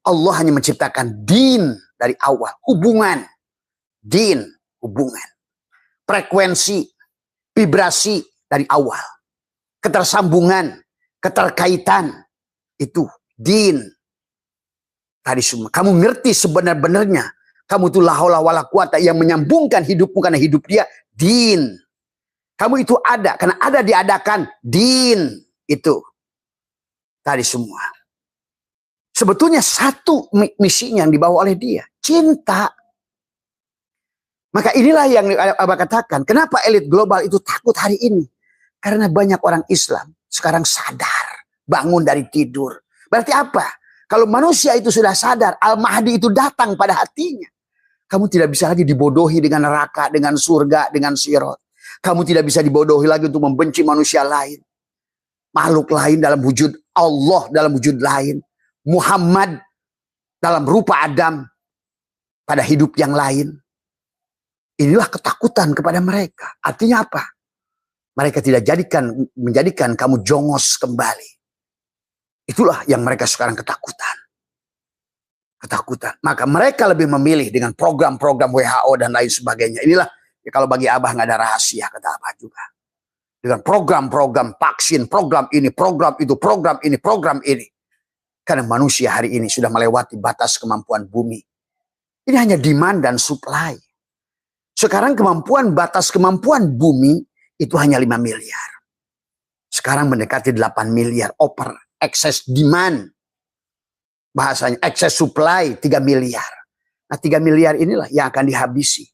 Allah hanya menciptakan din dari awal. Hubungan. Din, hubungan. Frekuensi, vibrasi dari awal. Ketersambungan, keterkaitan. Itu din. Tadi semua. Kamu ngerti sebenar-benarnya. Kamu itu la haula wala quwata yang menyambungkan hidupmu karena hidup dia. Din. Kamu itu ada. Karena ada diadakan. Din. Itu. Tadi semua. Sebetulnya satu misinya yang dibawa oleh dia. Cinta. Maka inilah yang Abah katakan. Kenapa elit global itu takut hari ini? Karena banyak orang Islam sekarang sadar. Bangun dari tidur. Berarti apa? Kalau manusia itu sudah sadar. Al-Mahdi itu datang pada hatinya. Kamu tidak bisa lagi dibodohi dengan neraka, dengan surga, dengan sirat. Kamu tidak bisa dibodohi lagi untuk membenci manusia lain. Makhluk lain dalam wujud Allah, dalam wujud lain. Muhammad dalam rupa Adam pada hidup yang lain. Inilah ketakutan kepada mereka. Artinya apa? Mereka tidak menjadikan kamu jongos kembali. Itulah yang mereka sekarang ketakutan. Ketakutan. Maka mereka lebih memilih dengan program-program WHO dan lain sebagainya. Inilah ya kalau bagi Abah nggak ada rahasia, kata Abah juga. Dengan program-program vaksin, program ini, program itu, program ini, program ini. Karena manusia hari ini sudah melewati batas kemampuan bumi. Ini hanya demand dan supply. Sekarang batas kemampuan bumi itu hanya 5 miliar. Sekarang mendekati 8 miliar. Over excess demand. Bahasanya excess supply 3 miliar. Nah 3 miliar inilah yang akan dihabisi.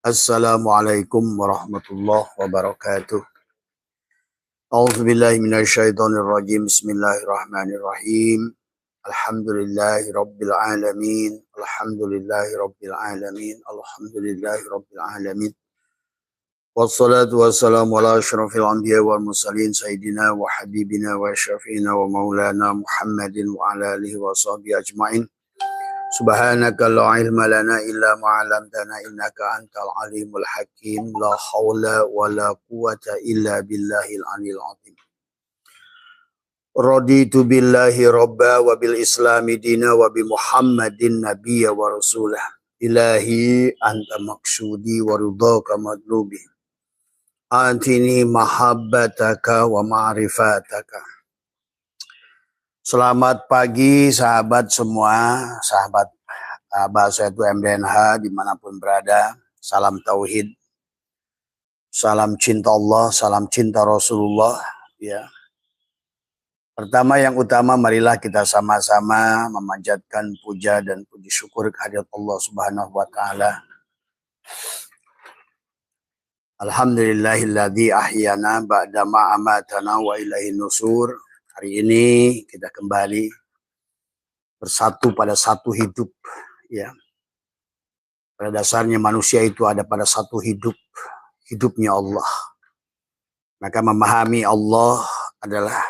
Assalamualaikum warahmatullahi wabarakatuh. A'udzubillahi minasyaitonirrajim. Bismillahirrahmanirrahim. Alhamdulillahi rabbil alamin. Alhamdulillahi rabbil alamin. Alhamdulillahi rabbil alamin. Wassalatu wassalamu ala asyrafil anbiya wal mursalin sayyidina wa habibina wa syafiina wa maulana Muhammadin wa ala alihi wa sahbihi ajmain. Subhanaka la ilma lana illa ma 'allamtana innaka antal alimul hakim. La haula wa la quwata illa billahil aliyil azim. Raditu billahi rabba wa bil islami dina wa bi Muhammadin nabiyya wa rasulah. Ilahi anta maksudi wa ridhaka madlubi. Antini mahabbataka wa ma'rifataka. Selamat pagi sahabat semua, sahabat Abah saya itu MDNH dimanapun berada. Salam tauhid, salam cinta Allah, salam cinta Rasulullah. Ya. Pertama yang utama marilah kita sama-sama memanjatkan puja dan puji syukur kehadirat Allah Subhanahu wa taala. Alhamdulillahilladzi ahyana ba'da ma amatana wa ilaihin nusur. Hari ini kita kembali bersatu pada satu hidup, ya. Pada dasarnya manusia itu ada pada satu hidup, hidupnya Allah. Maka memahami Allah adalah,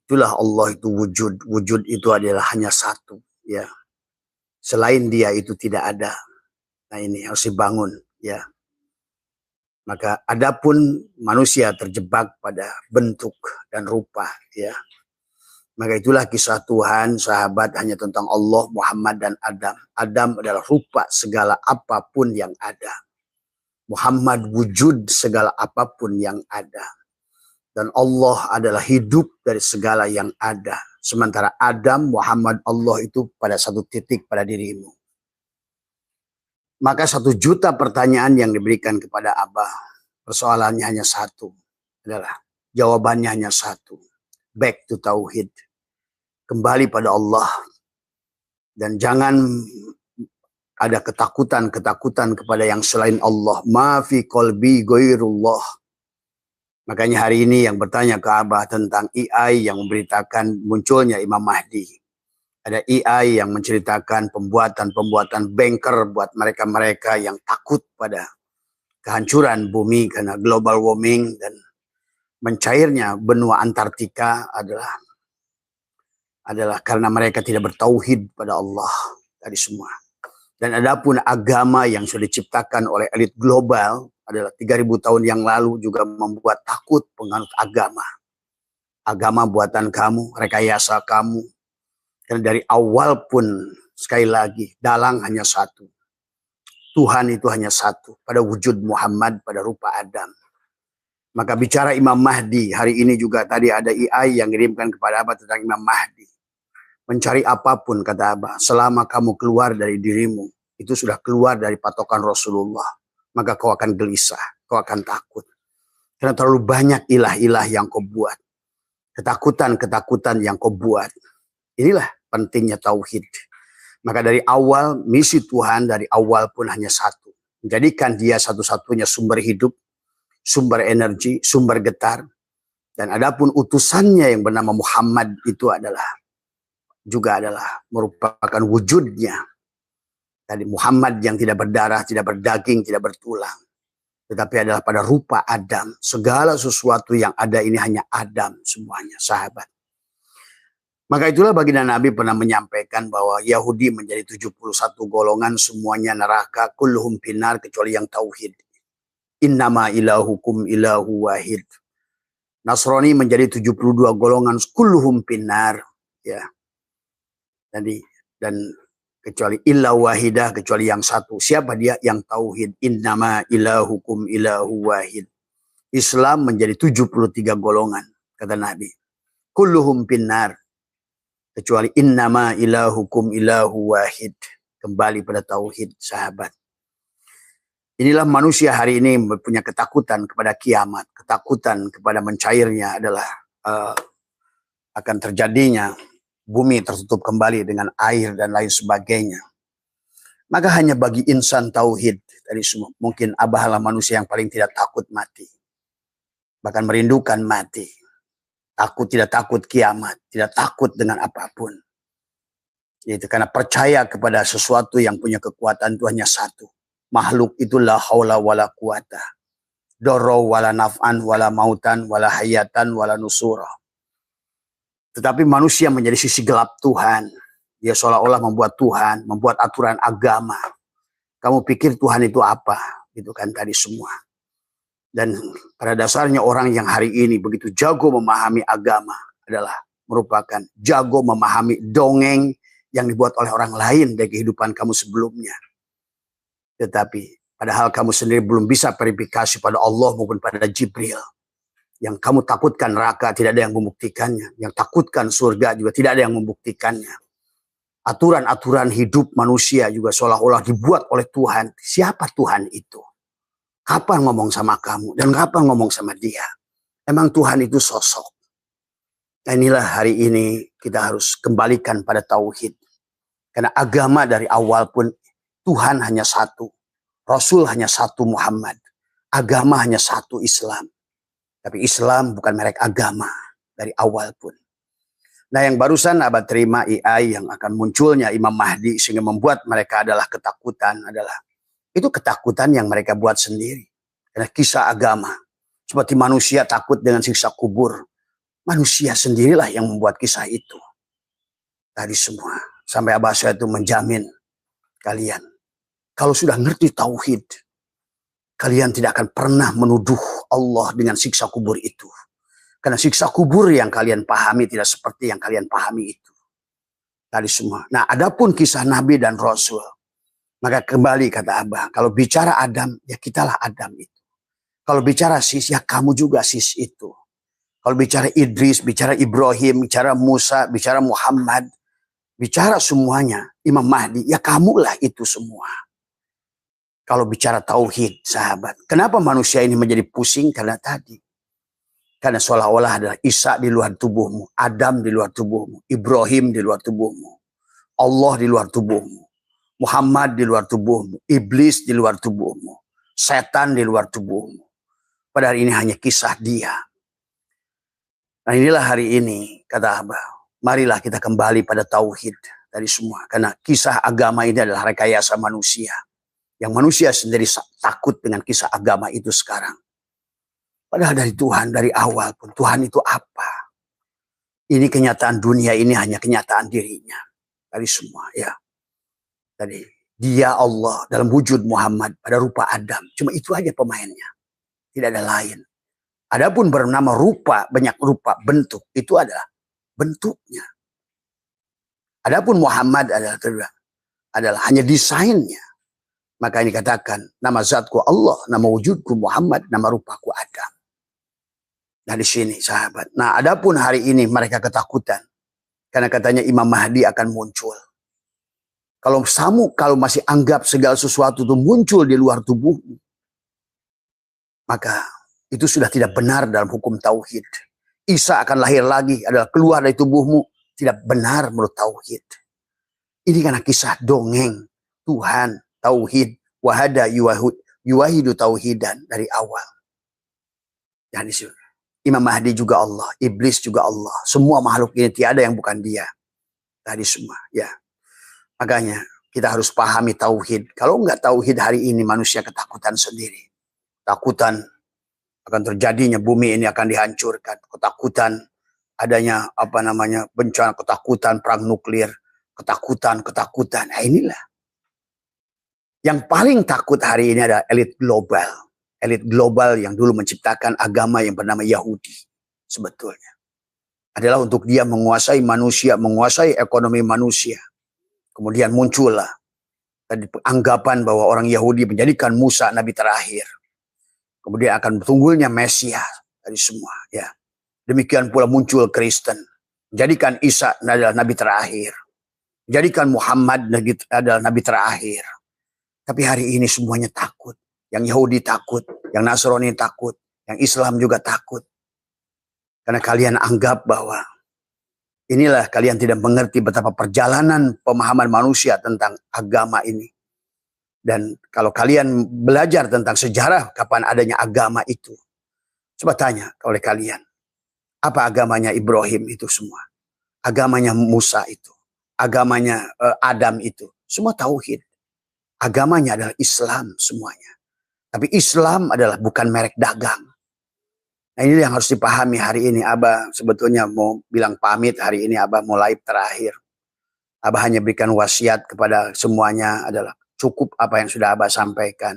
itulah Allah itu wujud. Wujud itu adalah hanya satu, ya. Selain dia itu tidak ada. Nah ini harus dibangun, ya. Maka adapun manusia terjebak pada bentuk dan rupa, ya. Maka itulah kisah Tuhan, sahabat hanya tentang Allah, Muhammad dan Adam. Adam adalah rupa segala apapun yang ada. Muhammad wujud segala apapun yang ada. Dan Allah adalah hidup dari segala yang ada. Sementara Adam, Muhammad, Allah itu pada satu titik pada dirimu. Maka 1 juta pertanyaan yang diberikan kepada Abah, persoalannya hanya satu, adalah jawabannya hanya satu. Back to tauhid. Kembali pada Allah. Dan jangan ada ketakutan kepada yang selain Allah. Ma fi qalbi ghairullah. Makanya hari ini yang bertanya ke Abah tentang AI yang memberitakan munculnya Imam Mahdi. Ada AI yang menceritakan pembuatan banker buat mereka-mereka yang takut pada kehancuran bumi karena global warming dan mencairnya benua Antartika adalah karena mereka tidak bertauhid pada Allah tadi semua. Dan adapun agama yang sudah diciptakan oleh elit global adalah 3000 tahun yang lalu juga membuat takut penganut agama. Agama buatan kamu, rekayasa kamu. Karena dari awal pun sekali lagi dalang hanya satu. Tuhan itu hanya satu pada wujud Muhammad pada rupa Adam. Maka bicara Imam Mahdi, hari ini juga tadi ada IAI yang kirimkan kepada Abah tentang Imam Mahdi. Mencari apapun, kata Abah, selama kamu keluar dari dirimu, itu sudah keluar dari patokan Rasulullah. Maka kau akan gelisah, kau akan takut. Karena terlalu banyak ilah-ilah yang kau buat. Ketakutan-ketakutan yang kau buat. Inilah pentingnya tauhid. Maka dari awal, misi Tuhan dari awal pun hanya satu. Menjadikan dia satu-satunya sumber hidup, sumber energi, sumber getar. Dan adapun utusannya yang bernama Muhammad itu juga adalah merupakan wujudnya. Tadi Muhammad yang tidak berdarah, tidak berdaging, tidak bertulang. Tetapi adalah pada rupa Adam. Segala sesuatu yang ada ini hanya Adam semuanya, sahabat. Maka itulah baginda Nabi pernah menyampaikan bahwa Yahudi menjadi 71 golongan, semuanya neraka, kulluhum finnar, kecuali yang tauhid. Innama ilahukum ilahu wahid. Nasrani menjadi 72 golongan, kulluhum finnar, ya. Dan kecuali illa wahidah, kecuali yang satu. Siapa dia? Yang tauhid. Innama ilahukum ilahu wahid. Islam menjadi 73 golongan, kata Nabi. Kulluhum finnar, kecuali innama ilahukum ilahu wahid. Kembali pada tauhid, sahabat. Inilah manusia hari ini punya ketakutan kepada kiamat. Ketakutan kepada mencairnya adalah akan terjadinya bumi tertutup kembali dengan air dan lain sebagainya. Maka hanya bagi insan tauhid, tadi semua, mungkin Abahlah manusia yang paling tidak takut mati. Bahkan merindukan mati. Tidak takut kiamat, tidak takut dengan apapun. Itu karena percaya kepada sesuatu yang punya kekuatan itu hanya satu. Makhluk itu la haula wala quwata. Dorro wala naf'an wala mautan wala hayatan wala nusura. Tetapi manusia menjadi sisi gelap Tuhan. Dia seolah-olah membuat Tuhan, membuat aturan agama. Kamu pikir Tuhan itu apa? Itu kan tadi semua. Dan pada dasarnya orang yang hari ini begitu jago memahami agama adalah merupakan jago memahami dongeng yang dibuat oleh orang lain dari kehidupan kamu sebelumnya. Tetapi padahal kamu sendiri belum bisa verifikasi pada Allah maupun pada Jibril. Yang kamu takutkan neraka tidak ada yang membuktikannya. Yang takutkan surga juga tidak ada yang membuktikannya. Aturan-aturan hidup manusia juga seolah-olah dibuat oleh Tuhan. Siapa Tuhan itu? Kapan ngomong sama kamu dan kapan ngomong sama dia? Emang Tuhan itu sosok. Dan inilah hari ini kita harus kembalikan pada tauhid. Karena agama dari awal pun Tuhan hanya satu. Rasul hanya satu Muhammad. Agama hanya satu Islam. Tapi Islam bukan merek agama dari awal pun. Nah yang barusan Abah terima IAI yang akan munculnya Imam Mahdi sehingga membuat mereka adalah ketakutan adalah. Itu ketakutan yang mereka buat sendiri. Karena kisah agama. Seperti manusia takut dengan siksa kubur. Manusia sendirilah yang membuat kisah itu. Tadi semua. Sampai Abah saya itu menjamin kalian. Kalau sudah ngerti tauhid. Kalian tidak akan pernah menuduh Allah dengan siksa kubur itu. Karena siksa kubur yang kalian pahami tidak seperti yang kalian pahami itu. Tadi semua. Nah adapun kisah Nabi dan Rasul. Maka kembali kata Abah, kalau bicara Adam, ya kitalah Adam itu. Kalau bicara sis, ya kamu juga sis itu. Kalau bicara Idris, bicara Ibrahim, bicara Musa, bicara Muhammad, bicara semuanya, Imam Mahdi, ya kamulah itu semua. Kalau bicara tauhid, sahabat. Kenapa manusia ini menjadi pusing? Karena tadi. Karena seolah-olah adalah Isa di luar tubuhmu, Adam di luar tubuhmu, Ibrahim di luar tubuhmu, Allah di luar tubuhmu. Muhammad di luar tubuhmu, iblis di luar tubuhmu, setan di luar tubuhmu. Padahal ini hanya kisah dia. Nah inilah hari ini, kata Abah, marilah kita kembali pada tauhid dari semua. Karena kisah agama ini adalah rekayasa manusia. Yang manusia sendiri takut dengan kisah agama itu sekarang. Padahal dari Tuhan, dari awal pun, Tuhan itu apa? Ini kenyataan dunia ini hanya kenyataan dirinya. Dari semua, ya. Tadi Dia Allah dalam wujud Muhammad pada rupa Adam. Cuma itu aja pemainnya. Tidak ada lain. Adapun bernama rupa, banyak rupa, bentuk. Itu adalah bentuknya. Adapun Muhammad adalah hanya desainnya. Maka ini katakan, nama zatku Allah, nama wujudku Muhammad, nama rupaku Adam. Nah di sini sahabat. Nah adapun hari ini mereka ketakutan. Karena katanya Imam Mahdi akan muncul. Kalau masih anggap segala sesuatu itu muncul di luar tubuhmu, maka itu sudah tidak benar dalam hukum tauhid. Isa akan lahir lagi adalah keluar dari tubuhmu, tidak benar menurut tauhid. Ini karena kisah dongeng Tuhan, tauhid, wahada yuwahidu tauhidan dari awal. Dan Imam Mahdi juga Allah, iblis juga Allah. Semua makhluk ini tiada yang bukan dia. Tadi semua, ya. Makanya kita harus pahami tauhid. Kalau enggak tauhid hari ini manusia ketakutan sendiri. Ketakutan akan terjadinya bumi ini akan dihancurkan. Ketakutan adanya bencana, ketakutan perang nuklir, ketakutan. Nah inilah. Yang paling takut hari ini adalah elit global. Elit global yang dulu menciptakan agama yang bernama Yahudi. Sebetulnya. Adalah untuk dia menguasai manusia, menguasai ekonomi manusia. Kemudian muncullah tadi anggapan bahwa orang Yahudi menjadikan Musa nabi terakhir. Kemudian akan bertunggulnya Mesias dari semua. Ya, demikian pula muncul Kristen, menjadikan Isa adalah nabi terakhir, menjadikan Muhammad adalah nabi terakhir. Tapi hari ini semuanya takut. Yang Yahudi takut, yang Nasrani takut, yang Islam juga takut. Karena kalian anggap bahwa inilah kalian tidak mengerti betapa perjalanan pemahaman manusia tentang agama ini. Dan kalau kalian belajar tentang sejarah kapan adanya agama itu. Coba tanya oleh kalian. Apa agamanya Ibrahim itu semua? Agamanya Musa itu. Agamanya Adam itu. Semua tauhid. Agamanya adalah Islam semuanya. Tapi Islam adalah bukan merek dagang. Nah ini yang harus dipahami hari ini. Abah sebetulnya mau bilang pamit hari ini. Abah mau live terakhir. Abah hanya berikan wasiat kepada semuanya adalah cukup apa yang sudah Abah sampaikan.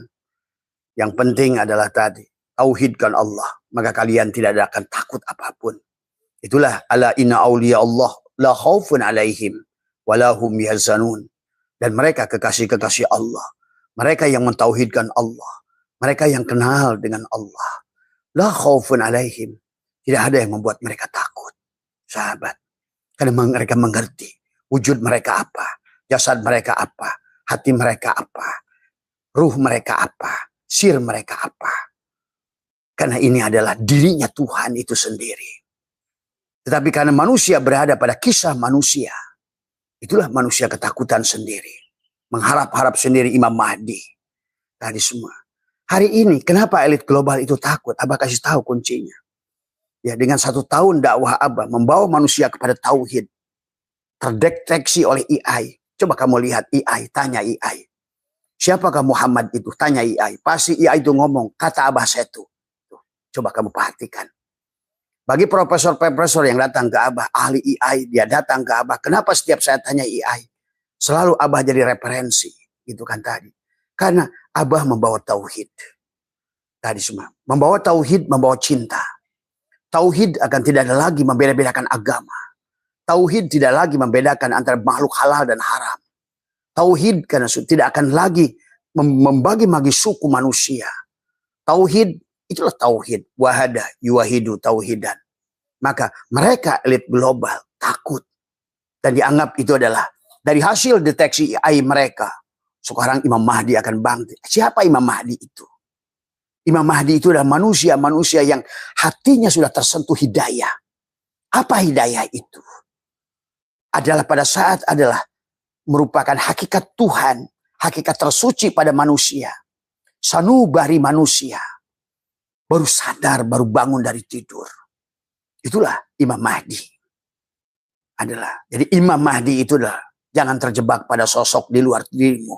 Yang penting adalah tadi. Tauhidkan Allah. Maka kalian tidak akan takut apapun. Itulah ala inna awliya Allah la khaufun alaihim walahum yahzanun. Dan mereka kekasih-kekasih Allah. Mereka yang mentauhidkan Allah. Mereka yang kenal dengan Allah. La khaufun alaihim. Tidak ada yang membuat mereka takut. Sahabat. Karena mereka mengerti. Wujud mereka apa. Jasad mereka apa. Hati mereka apa. Ruh mereka apa. Sir mereka apa. Karena ini adalah dirinya Tuhan itu sendiri. Tetapi karena manusia berada pada kisah manusia. Itulah manusia ketakutan sendiri. Mengharap-harap sendiri Imam Mahdi. Tadi semua. Hari ini kenapa elit global itu takut? Abah kasih tahu kuncinya. Ya, dengan 1 tahun dakwah Abah membawa manusia kepada tauhid. Terdeteksi oleh AI. Coba kamu lihat AI, tanya AI. Siapakah Muhammad itu? Tanya AI. Pasti AI itu ngomong, kata Abah Setu. Coba kamu perhatikan. Bagi profesor-profesor yang datang ke Abah, ahli AI, dia datang ke Abah. Kenapa setiap saya tanya AI? Selalu Abah jadi referensi. Gitu kan tadi. Karena Abah membawa tauhid. Tadi semua. Membawa tauhid, membawa cinta. Tauhid akan tidak ada lagi membeda-bedakan agama. Tauhid tidak lagi membedakan antara makhluk halal dan haram. Tauhid karena tidak akan lagi membagi-bagi suku manusia. Tauhid, itulah tauhid. Wahada, yuwahidu, tauhidan. Maka mereka elit global takut. Dan dianggap itu adalah dari hasil deteksi AI mereka. Sekarang Imam Mahdi akan bangkit. Siapa Imam Mahdi itu? Imam Mahdi itu adalah manusia-manusia yang hatinya sudah tersentuh hidayah. Apa hidayah itu? Adalah pada saat adalah merupakan hakikat Tuhan. Hakikat tersuci pada manusia. Sanubari manusia. Baru sadar, baru bangun dari tidur. Itulah Imam Mahdi. Jadi Imam Mahdi itu adalah jangan terjebak pada sosok di luar dirimu.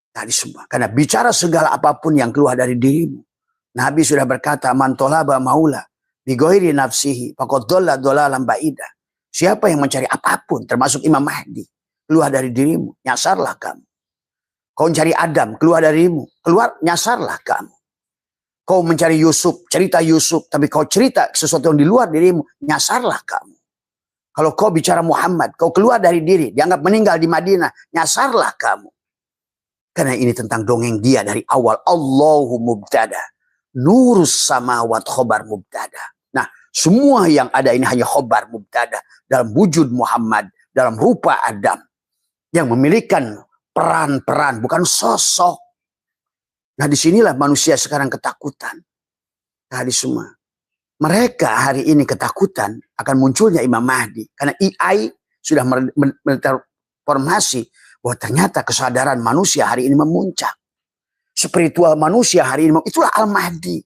Tadi semua. Karena bicara segala apapun yang keluar dari dirimu. Nabi sudah berkata, man tolaba maula bigoiri nafsihi faqad dhalla dhalalan ba'ida. Siapa yang mencari apapun termasuk Imam Mahdi keluar dari dirimu, nyasarlah kamu. Kau mencari Adam, keluar darimu. Keluar, nyasarlah kamu. Kau mencari Yusuf, cerita Yusuf. Tapi kau cerita sesuatu yang di luar dirimu, nyasarlah kamu. Kalau kau bicara Muhammad, kau keluar dari diri, dianggap meninggal di Madinah, nyasarlah kamu. Karena ini tentang dongeng dia dari awal. Allahu mubtada. Nurus samawat khobar mubtada. Nah, semua yang ada ini hanya khobar mubtada. Dalam wujud Muhammad, dalam rupa Adam. Yang memilikan peran-peran, bukan sosok. Nah, disinilah manusia sekarang ketakutan. Tadi semua. Mereka hari ini ketakutan akan munculnya Imam Mahdi. Karena AI sudah mentransformasi bahwa ternyata kesadaran manusia hari ini memuncak. Spiritual manusia hari ini, itulah Al-Mahdi.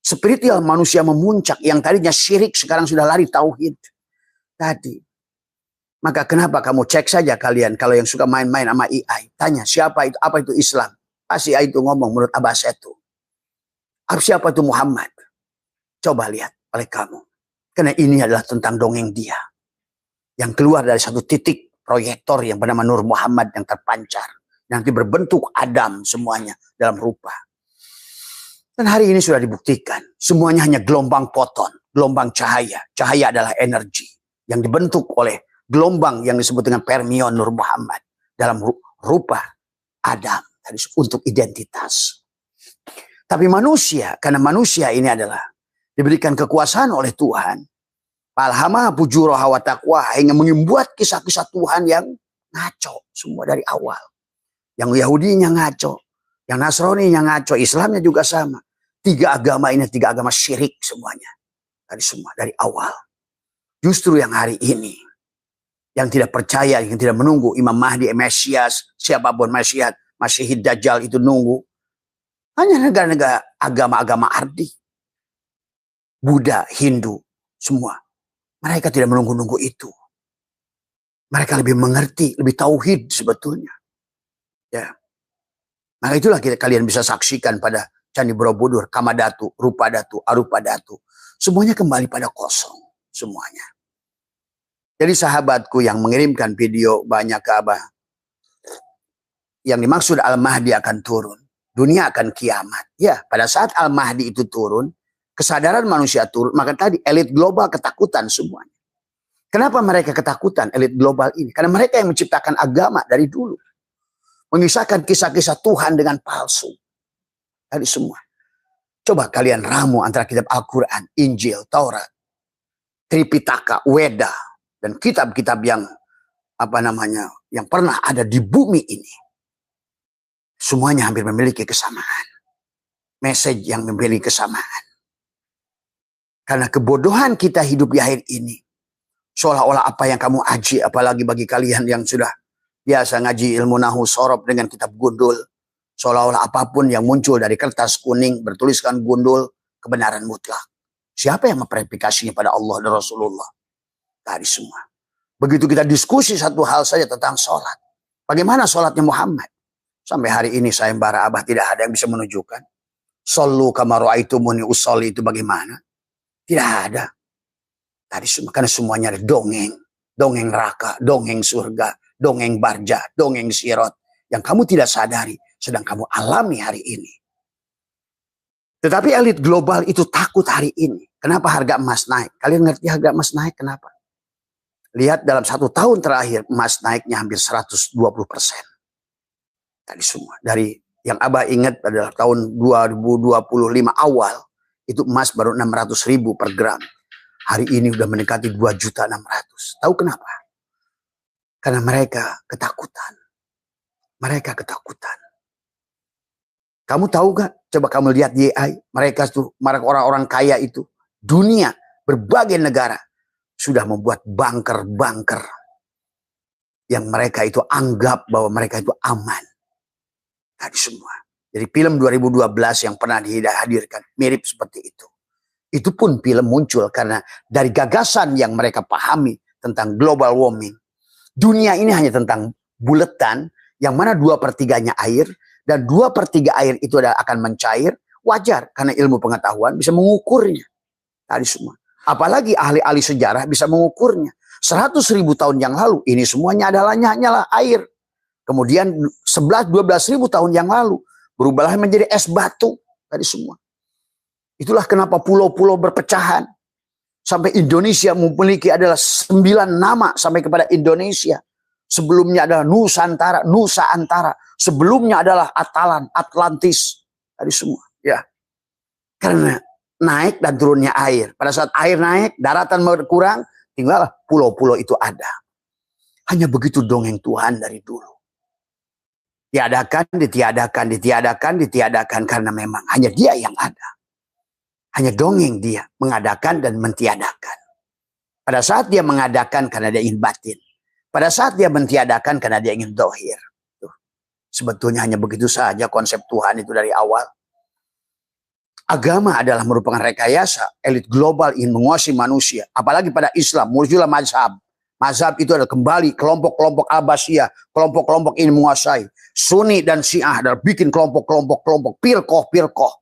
Spiritual manusia memuncak. Yang tadinya syirik sekarang sudah lari tauhid. Tadi. Maka kenapa kamu cek saja kalian kalau yang suka main-main sama AI. Tanya siapa itu, apa itu Islam. Pasti AI itu ngomong menurut Abbas itu. Siapa itu Muhammad. Coba lihat oleh kamu. Karena ini adalah tentang dongeng dia. Yang keluar dari satu titik proyektor yang bernama Nur Muhammad yang terpancar. Nanti berbentuk Adam semuanya dalam rupa. Dan hari ini sudah dibuktikan. Semuanya hanya gelombang foton. Gelombang cahaya. Cahaya adalah energi. Yang dibentuk oleh gelombang yang disebut dengan Fermion Nur Muhammad. Dalam rupa Adam. Untuk identitas. Tapi manusia. Karena manusia ini adalah diberikan kekuasaan oleh Tuhan. Alhamah pujuroha wa taqwa. Hingga membuat kisah-kisah Tuhan yang ngaco. Semua dari awal. Yang Yahudinya ngaco. Yang Nasraninya ngaco. Islamnya juga sama. 3 agama ini, 3 agama syirik semuanya. Dari semua, dari awal. Justru yang hari ini. Yang tidak percaya, yang tidak menunggu Imam Mahdi, Mesias, siapapun Mesias, Masihid Dajjal itu nunggu. Hanya negara-negara agama-agama ardi. Buddha, Hindu, semua. Mereka tidak menunggu-nunggu itu. Mereka lebih mengerti, lebih tauhid sebetulnya. Ya. Maka itulah kalian bisa saksikan pada Candi Borobudur, Kamadatu, Rupadatu, Arupadatu. Semuanya kembali pada kosong. Semuanya. Jadi sahabatku yang mengirimkan video banyak ke Abah. Yang dimaksud Al-Mahdi akan turun. Dunia akan kiamat. Ya, pada saat Al-Mahdi itu turun, kesadaran manusia turun. Maka tadi elit global ketakutan semuanya. Kenapa mereka ketakutan elit global ini? Karena mereka yang menciptakan agama dari dulu. Memisahkan kisah-kisah Tuhan dengan palsu. Dari semua. Coba kalian ramu antara kitab Al-Quran, Injil, Taurat, Tripitaka, Weda, dan kitab-kitab yang yang pernah ada di bumi ini. Semuanya hampir memiliki kesamaan. Message yang memiliki kesamaan. Karena kebodohan kita hidup di akhir ini. Seolah-olah apa yang kamu aji, apalagi bagi kalian yang sudah biasa ngaji ilmu nahu sorob dengan kitab gundul. Seolah-olah apapun yang muncul dari kertas kuning bertuliskan gundul kebenaran mutlak. Siapa yang memverifikasinya pada Allah dan Rasulullah? Tadi semua. Begitu kita diskusi satu hal saja tentang sholat. Bagaimana sholatnya Muhammad? Sampai hari ini sayembara Abah tidak ada yang bisa menunjukkan. Sallu kama ra'aitumuni usolli itu bagaimana? Tidak ada. Tadi semua, karena semuanya ada dongeng. Dongeng neraka, dongeng surga, dongeng barja, dongeng sirot. Yang kamu tidak sadari, sedang kamu alami hari ini. Tetapi elit global itu takut hari ini. Kenapa harga emas naik? Kalian ngerti harga emas naik kenapa? Lihat dalam 1 tahun terakhir emas naiknya hampir 120%. Tadi semua. Dari yang Abah ingat adalah tahun 2025 awal. Itu emas baru 600.000 per gram. Hari ini udah mendekati 2.600.000. Tahu kenapa? Karena mereka ketakutan. Mereka ketakutan. Kamu tahu gak? Coba kamu lihat di AI. Mereka tuh, orang-orang kaya itu. Dunia, berbagai negara. Sudah membuat bunker-bunker. Yang mereka itu anggap bahwa mereka itu aman. Tadi semua. Jadi film 2012 yang pernah dihadirkan. Mirip seperti itu. Itu pun film muncul karena dari gagasan yang mereka pahami tentang global warming. Dunia ini hanya tentang buletan. Yang mana 2/3-nya air. Dan 2/3 air itu akan mencair. Wajar karena ilmu pengetahuan bisa mengukurnya. Tadi semua. Apalagi ahli-ahli sejarah bisa mengukurnya. 100.000 tahun yang lalu ini semuanya adalah hanyalah air. Kemudian 11-12 ribu tahun yang lalu berubahlah menjadi es batu tadi semua. Itulah kenapa pulau-pulau berpecahan. Sampai Indonesia memiliki adalah 9 nama sampai kepada Indonesia. Sebelumnya adalah Nusantara, Nusa Antara. Sebelumnya adalah Atalan, Atlantis. Tadi semua. Ya. Karena naik dan turunnya air. Pada saat air naik, daratan berkurang, tinggallah pulau-pulau itu ada. Hanya begitu dongeng Tuhan dari dulu. Tiadakan, ditiadakan, karena memang hanya Dia yang ada. Hanya dongeng Dia, mengadakan dan mentiadakan. Pada saat Dia mengadakan karena Dia ingin batin. Pada saat Dia mentiadakan karena Dia ingin dohir. Sebetulnya hanya begitu saja konsep Tuhan itu dari awal. Agama adalah merupakan rekayasa. Elit global ingin menguasai manusia. Apalagi pada Islam, muncullah mazhab. Mazhab itu adalah kembali kelompok-kelompok Abbasiyah, kelompok-kelompok ini menguasai. Sunni dan Syiah adalah bikin kelompok-kelompok, pirkoh-pirkoh.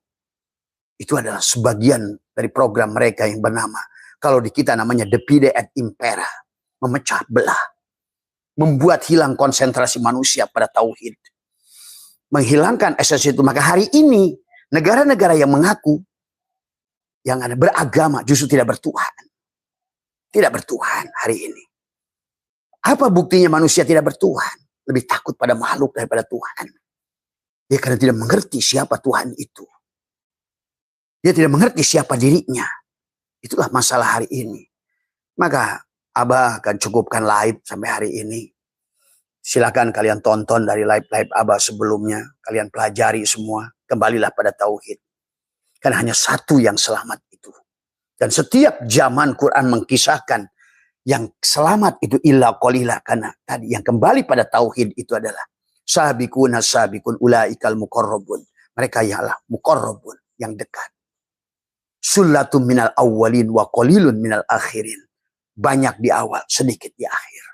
Itu adalah sebagian dari program mereka yang bernama, kalau di kita namanya divide et impera, memecah belah. Membuat hilang konsentrasi manusia pada tauhid. Menghilangkan esensi itu. Maka hari ini, negara-negara yang mengaku, yang ada beragama justru tidak bertuhan. Tidak bertuhan hari ini. Apa buktinya manusia tidak bertuhan? Lebih takut pada makhluk daripada Tuhan. Dia karena tidak mengerti siapa Tuhan itu. Dia tidak mengerti siapa dirinya. Itulah masalah hari ini. Maka Abah akan cukupkan live sampai hari ini. Silakan kalian tonton dari live-live Abah sebelumnya. Kalian pelajari semua. Kembalilah pada tauhid. Karena hanya satu yang selamat itu. Dan setiap zaman Quran mengkisahkan yang selamat itu illa qalila, karena tadi yang kembali pada tauhid itu adalah sabiquna sabiqun ulaikal muqarrabun. Mereka ialah muqarrabun yang dekat. Sullatum minal awwalin wa qalilun minal akhirin. Banyak di awal, sedikit di akhir.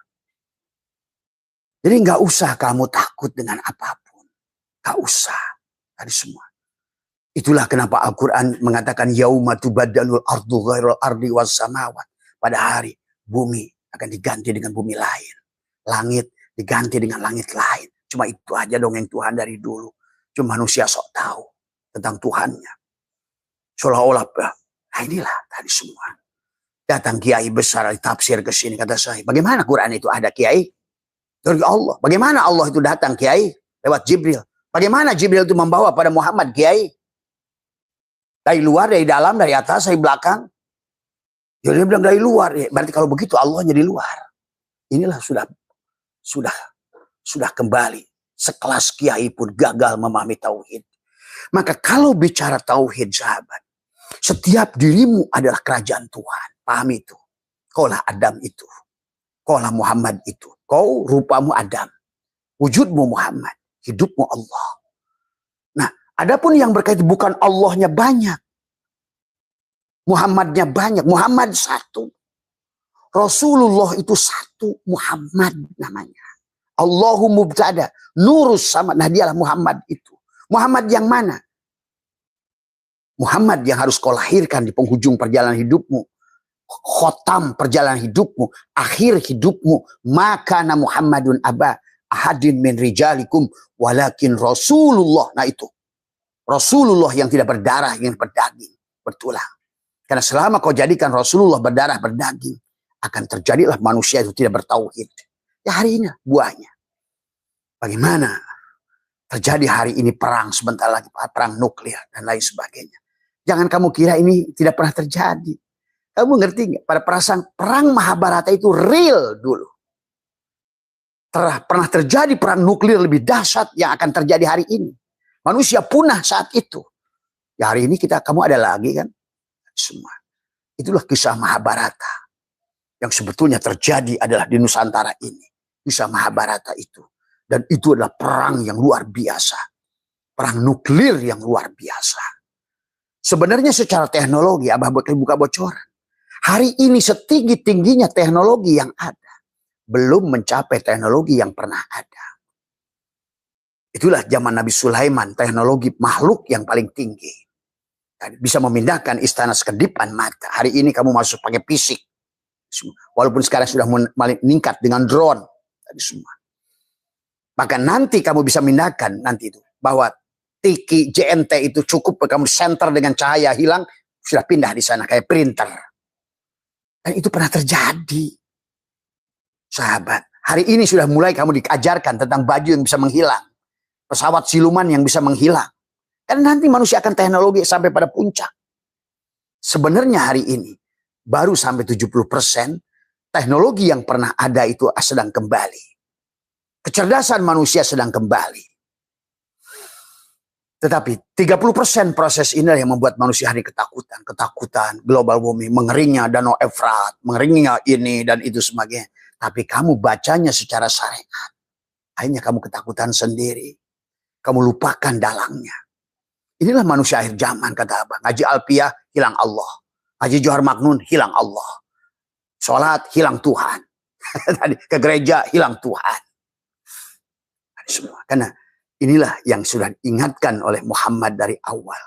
Jadi nggak usah kamu takut dengan apapun. Nggak usah. Tadi semua. Itulah kenapa Al-Quran mengatakan yauma tubaddalul ardu ghairal ardi was samawat. Pada hari bumi akan diganti dengan bumi lain. Langit diganti dengan langit lain. Cuma itu aja dongeng Tuhan dari dulu. Cuma manusia sok tahu tentang Tuhannya. Seolah-olah, nah inilah tadi semua. Datang kiai besar tafsir ke sini, kata saya, bagaimana Quran itu ada kiai? Dari Allah. Bagaimana Allah itu datang kiai? Lewat Jibril. Bagaimana Jibril itu membawa pada Muhammad kiai? Dari luar, dari dalam, dari atas, dari belakang. Jadi dia bilang dari luar. Berarti kalau begitu Allahnya di luar. Inilah sudah kembali. Sekelas kiai pun gagal memahami tauhid. Maka kalau bicara tauhid sahabat, setiap dirimu adalah kerajaan Tuhan. Pahami itu. Kaulah Adam itu. Kaulah Muhammad itu. Kau rupamu Adam. Wujudmu Muhammad. Hidupmu Allah. Nah, adapun yang berkaitan bukan Allahnya banyak. Muhammadnya banyak. Muhammad satu. Rasulullah itu satu. Muhammad namanya. Allahu mubtada. Nurus sama. Nah dialah Muhammad itu. Muhammad yang mana? Muhammad yang harus kau lahirkan di penghujung perjalanan hidupmu. Khotam perjalanan hidupmu. Akhir hidupmu. Makana Muhammadun aba ahadin min rijalikum. Walakin Rasulullah. Nah itu. Rasulullah yang tidak berdarah, yang berdaging. Bertulang. Karena selama kau jadikan Rasulullah berdarah, berdaging. Akan terjadilah manusia itu tidak bertauhid. Ya hari ini buahnya. Bagaimana terjadi hari ini perang sebentar lagi. Perang nuklir dan lain sebagainya. Jangan kamu kira ini tidak pernah terjadi. Kamu ngerti nggak? Pada perang Mahabharata itu real dulu. Pernah terjadi perang nuklir lebih dahsyat yang akan terjadi hari ini. Manusia punah saat itu. Ya hari ini kamu ada lagi kan? Semua. Itulah kisah Mahabharata. Yang sebetulnya terjadi adalah di Nusantara ini. Kisah Mahabharata itu. Dan itu adalah perang yang luar biasa. Perang nuklir yang luar biasa. Sebenarnya secara teknologi, Abah buka bocoran. Hari ini setinggi-tingginya teknologi yang ada. Belum mencapai teknologi yang pernah ada. Itulah zaman Nabi Sulaiman. Teknologi makhluk yang paling tinggi. Bisa memindahkan istana sekedipan mata. Hari ini kamu masuk pakai fisik. Walaupun sekarang sudah meningkat dengan drone. Tadi semua. Maka nanti kamu bisa mindahkan nanti itu. Bahwa tiki JNT itu cukup kamu center dengan cahaya hilang. Sudah pindah di sana kayak printer. Dan itu pernah terjadi. Sahabat. Hari ini sudah mulai kamu diajarkan tentang baju yang bisa menghilang. Pesawat siluman yang bisa menghilang. Karena nanti manusia akan teknologi sampai pada puncak. Sebenarnya hari ini baru sampai 70% teknologi yang pernah ada itu sedang kembali. Kecerdasan manusia sedang kembali. Tetapi 30% proses ini yang membuat manusia hari ketakutan. Ketakutan, global warming, mengeringnya danau Efrat, mengeringnya ini dan itu sebagainya. Tapi kamu bacanya secara syariat. Akhirnya kamu ketakutan sendiri. Kamu lupakan dalangnya. Inilah manusia akhir zaman, kata Abah. Ngaji Alpiah, hilang Allah. Ngaji Johar Maknun, hilang Allah. Sholat, hilang Tuhan. Tadi ke gereja, hilang Tuhan. Semua. Karena inilah yang sudah diingatkan oleh Muhammad dari awal.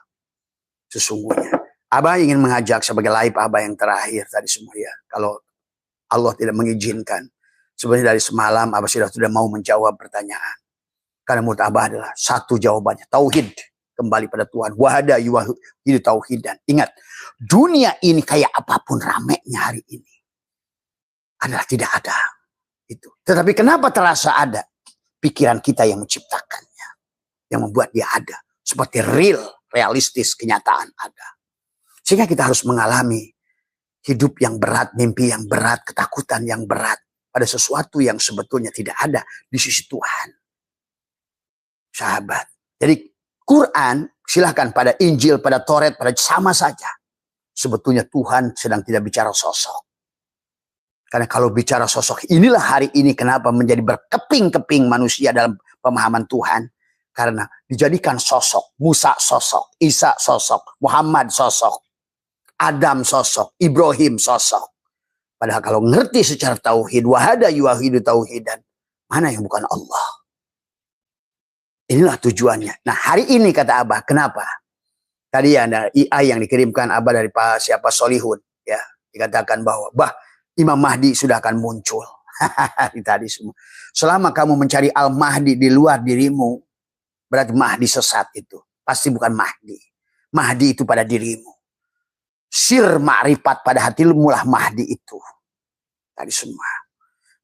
Sesungguhnya. Abah ingin mengajak sebagai live Abah yang terakhir tadi semua ya. Kalau Allah tidak mengizinkan. Sebenarnya dari semalam Abah sudah mau menjawab pertanyaan. Karena menurut Abah adalah satu jawabannya. Tauhid. Kembali pada Tuhan. Wahada yuwahidu tauhidan. Ingat. Dunia ini kayak apapun ramenya hari ini. Adalah tidak ada. Itu. Tetapi kenapa terasa ada? Pikiran kita yang menciptakannya. Yang membuat dia ada. Seperti realistis, kenyataan ada. Sehingga kita harus mengalami hidup yang berat, mimpi yang berat, ketakutan yang berat. Pada sesuatu yang sebetulnya tidak ada di sisi Tuhan. Sahabat. Jadi Quran, silahkan pada Injil, pada Taurat, pada sama saja. Sebetulnya Tuhan sedang tidak bicara sosok. Karena kalau bicara sosok, inilah hari ini kenapa menjadi berkeping-keping manusia dalam pemahaman Tuhan. Karena dijadikan sosok, Musa sosok, Isa sosok, Muhammad sosok, Adam sosok, Ibrahim sosok. Padahal kalau ngerti secara tauhid, wahada yuwahidu tauhidan, mana yang bukan Allah? Inilah tujuannya. Nah hari ini kata Abah, kenapa? Tadi ada IA yang dikirimkan Abah dari Pak siapa Solihun. Ya, dikatakan bahwa, Imam Mahdi sudah akan muncul. Tadi semua. Selama kamu mencari Al-Mahdi di luar dirimu, berarti Mahdi sesat itu. Pasti bukan Mahdi. Mahdi itu pada dirimu. Sir ma'rifat pada hatimu lah Mahdi itu. Tadi semua.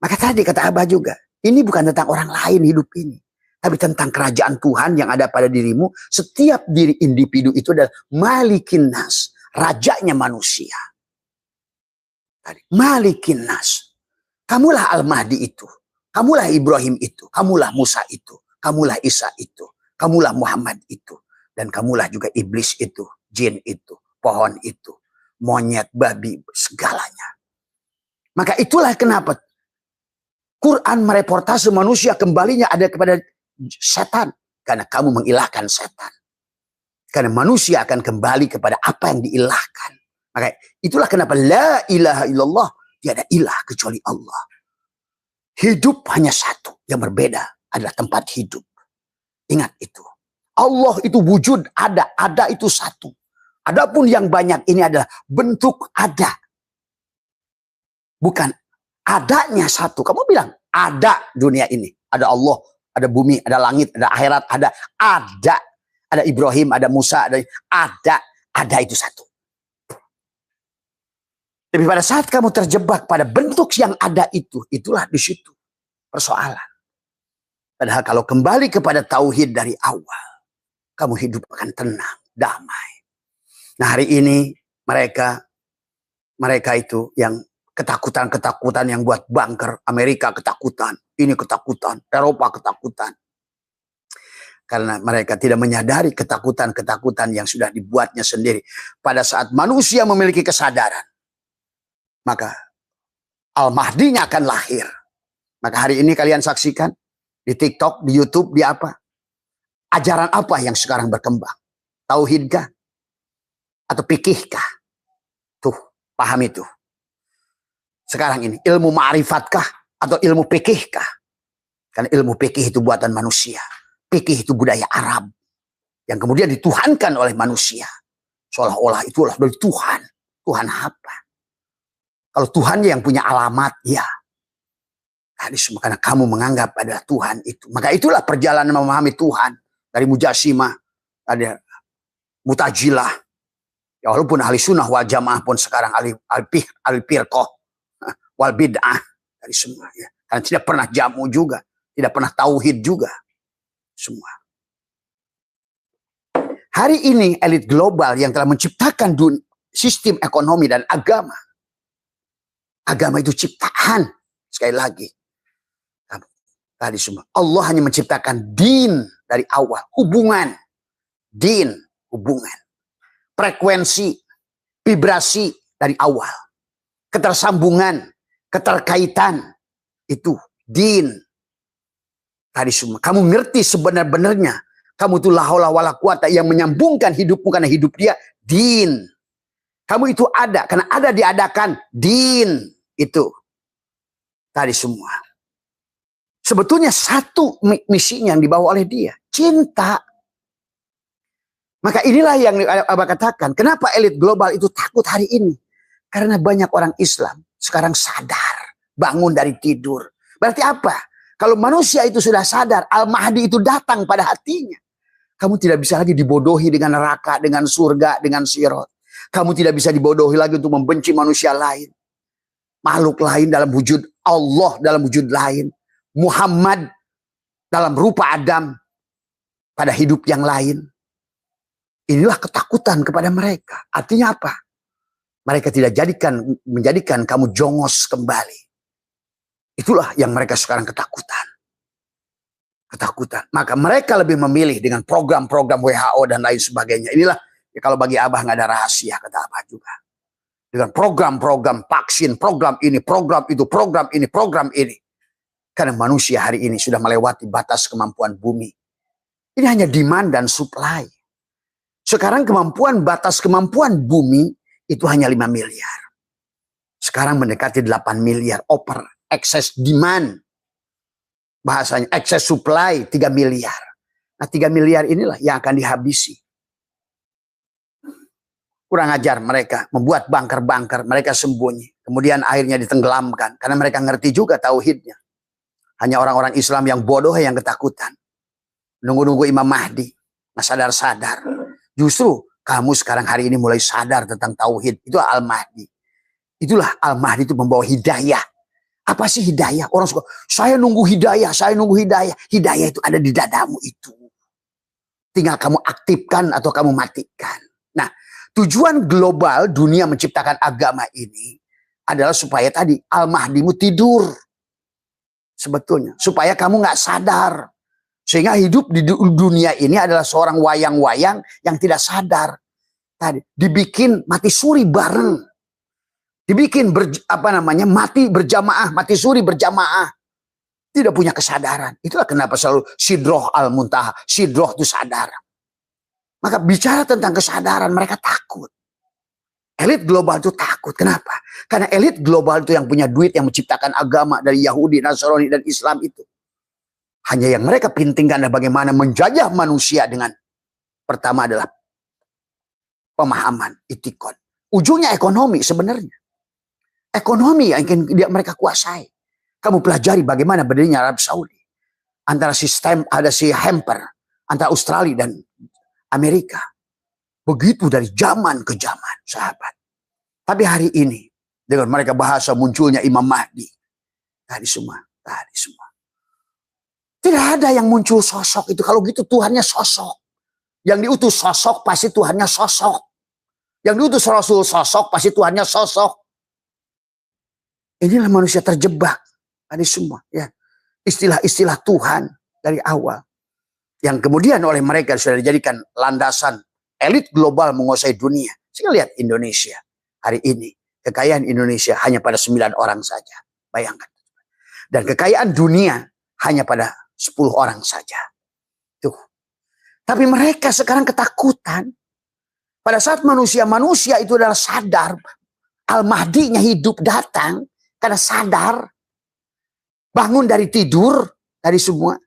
Maka tadi kata Abah juga, ini bukan tentang orang lain hidup ini. Tapi tentang kerajaan Tuhan yang ada pada dirimu. Setiap diri individu itu adalah Malikin Nas. Rajanya manusia. Malikin Nas. Kamulah Al-Mahdi itu. Kamulah Ibrahim itu. Kamulah Musa itu. Kamulah Isa itu. Kamulah Muhammad itu. Dan kamulah juga iblis itu. Jin itu. Pohon itu. Monyet, babi, segalanya. Maka itulah kenapa Quran mereportase manusia kembalinya ada kepada setan. Karena kamu mengilahkan setan. Karena manusia akan kembali kepada apa yang diilahkan. Maka itulah kenapa la ilaha illallah, tiada ilah kecuali Allah. Hidup hanya satu, yang berbeda adalah tempat hidup. Ingat itu. Allah itu wujud, ada itu satu. Adapun yang banyak ini adalah bentuk ada. Bukan adanya satu. Kamu bilang ada dunia ini, ada Allah, ada bumi, ada langit, ada akhirat, ada. Ada Ibrahim, ada Musa, ada itu satu. Tapi pada saat kamu terjebak pada bentuk yang ada itu, itulah di situ persoalan. Padahal kalau kembali kepada tauhid dari awal, kamu hidup akan tenang, damai. Nah hari ini mereka itu yang ketakutan yang buat bunker, Amerika ketakutan, ini ketakutan, Eropa ketakutan. Karena mereka tidak menyadari ketakutan yang sudah dibuatnya sendiri. Pada saat manusia memiliki kesadaran, maka Al-Mahdinya akan lahir. Maka hari ini kalian saksikan di TikTok, di YouTube, di apa? Ajaran apa yang sekarang berkembang? Tauhidkah? Atau fikihkah? Tuh, paham itu. Sekarang ini ilmu ma'rifatkah atau ilmu fikihkah? Karena ilmu fikih itu buatan manusia. Fikih itu budaya Arab yang kemudian dituhankan oleh manusia. Seolah-olah itulah dari Tuhan. Tuhan apa? Kalau Tuhannya yang punya alamat, ya. Tadi semua karena kamu menganggap adalah Tuhan itu. Maka itulah perjalanan memahami Tuhan. Dari Mujasimah, ada Mutajilah. Ya, walaupun ahli sunnah wal jamaah pun sekarang ahli firqah wal bid'ah. Dari semua. Ya. Karena tidak pernah jamu juga. Tidak pernah tauhid juga. Semua. Hari ini elit global yang telah menciptakan sistem ekonomi dan agama. Agama itu ciptaan. Sekali lagi. Tadi semua. Allah hanya menciptakan din dari awal. Hubungan. Din. Hubungan. Frekuensi. Vibrasi dari awal. Ketersambungan. Keterkaitan. Itu din. Tadi semua. Kamu ngerti sebenar-benarnya. Kamu itu la haula wala quwata yang menyambungkan hidupmu karena hidup dia. Din. Kamu itu ada. Karena ada diadakan. Din. Itu. Tadi semua. Sebetulnya satu misinya yang dibawa oleh dia. Cinta. Maka inilah yang Abah katakan. Kenapa elit global itu takut hari ini? Karena banyak orang Islam sekarang sadar. Bangun dari tidur. Berarti apa? Kalau manusia itu sudah sadar. Al-Mahdi itu datang pada hatinya. Kamu tidak bisa lagi dibodohi dengan neraka, dengan surga, dengan sirat. Kamu tidak bisa dibodohi lagi untuk membenci manusia lain. Makhluk lain dalam wujud Allah, dalam wujud lain. Muhammad dalam rupa Adam pada hidup yang lain. Inilah ketakutan kepada mereka. Artinya apa? Mereka tidak menjadikan kamu jongos kembali. Itulah yang mereka sekarang ketakutan. Ketakutan. Maka mereka lebih memilih dengan program-program WHO dan lain sebagainya. Inilah ya kalau bagi Abah nggak ada rahasia, kata Abah juga. Dengan program-program vaksin, program ini, program itu, program ini, program ini. Karena manusia hari ini sudah melewati batas kemampuan bumi. Ini hanya demand dan supply. Sekarang batas kemampuan bumi itu hanya 5 miliar. Sekarang mendekati 8 miliar. Over excess demand. Bahasanya excess supply 3 miliar. Nah 3 miliar inilah yang akan dihabisi. Kurang ajar mereka. Membuat bunker-bunker. Mereka sembunyi. Kemudian akhirnya ditenggelamkan. Karena mereka ngerti juga tauhidnya. Hanya orang-orang Islam yang bodoh yang ketakutan. Nunggu-nunggu Imam Mahdi. Nggak sadar-sadar. Justru kamu sekarang hari ini mulai sadar tentang tauhid. Itu Al-Mahdi. Itulah Al-Mahdi itu membawa hidayah. Apa sih hidayah? Orang suka, saya nunggu hidayah, saya nunggu hidayah. Hidayah itu ada di dadamu itu. Tinggal kamu aktifkan atau kamu matikan. Nah, tujuan global dunia menciptakan agama ini adalah supaya tadi Al-Mahdimu tidur. Sebetulnya. Supaya kamu nggak sadar. Sehingga hidup di dunia ini adalah seorang wayang-wayang yang tidak sadar. Tadi dibikin mati suri bareng. Dibikin mati berjamaah, mati suri berjamaah. Tidak punya kesadaran. Itulah kenapa selalu Sidroh Al-Muntaha. Sidroh itu sadar. Maka bicara tentang kesadaran mereka takut. Elit global itu takut. Kenapa? Karena elit global itu yang punya duit yang menciptakan agama dari Yahudi, Nasrani, dan Islam itu. Hanya yang mereka pentingkan adalah bagaimana menjajah manusia dengan pertama adalah pemahaman, itikad. Ujungnya ekonomi sebenarnya. Ekonomi yang ingin mereka kuasai. Kamu pelajari bagaimana berdirinya Arab Saudi. Antara ada si hamper. Antara Australia dan Amerika. Begitu dari zaman ke zaman, sahabat. Tapi hari ini, dengan mereka bahasa munculnya Imam Mahdi. Tadi semua. Tidak ada yang muncul sosok itu. Kalau gitu Tuhannya sosok. Yang diutus sosok pasti Tuhannya sosok. Yang diutus Rasul sosok pasti Tuhannya sosok. Inilah manusia terjebak. Tadi semua. Ya. Istilah-istilah Tuhan dari awal. Yang kemudian oleh mereka sudah dijadikan landasan elit global menguasai dunia. Saya lihat Indonesia hari ini. Kekayaan Indonesia hanya pada 9 orang saja. Bayangkan. Dan kekayaan dunia hanya pada 10 orang saja. Tuh. Tapi mereka sekarang ketakutan. Pada saat manusia itu adalah sadar. Al-Mahdinya hidup datang. Karena sadar. Bangun dari tidur. Dari semua.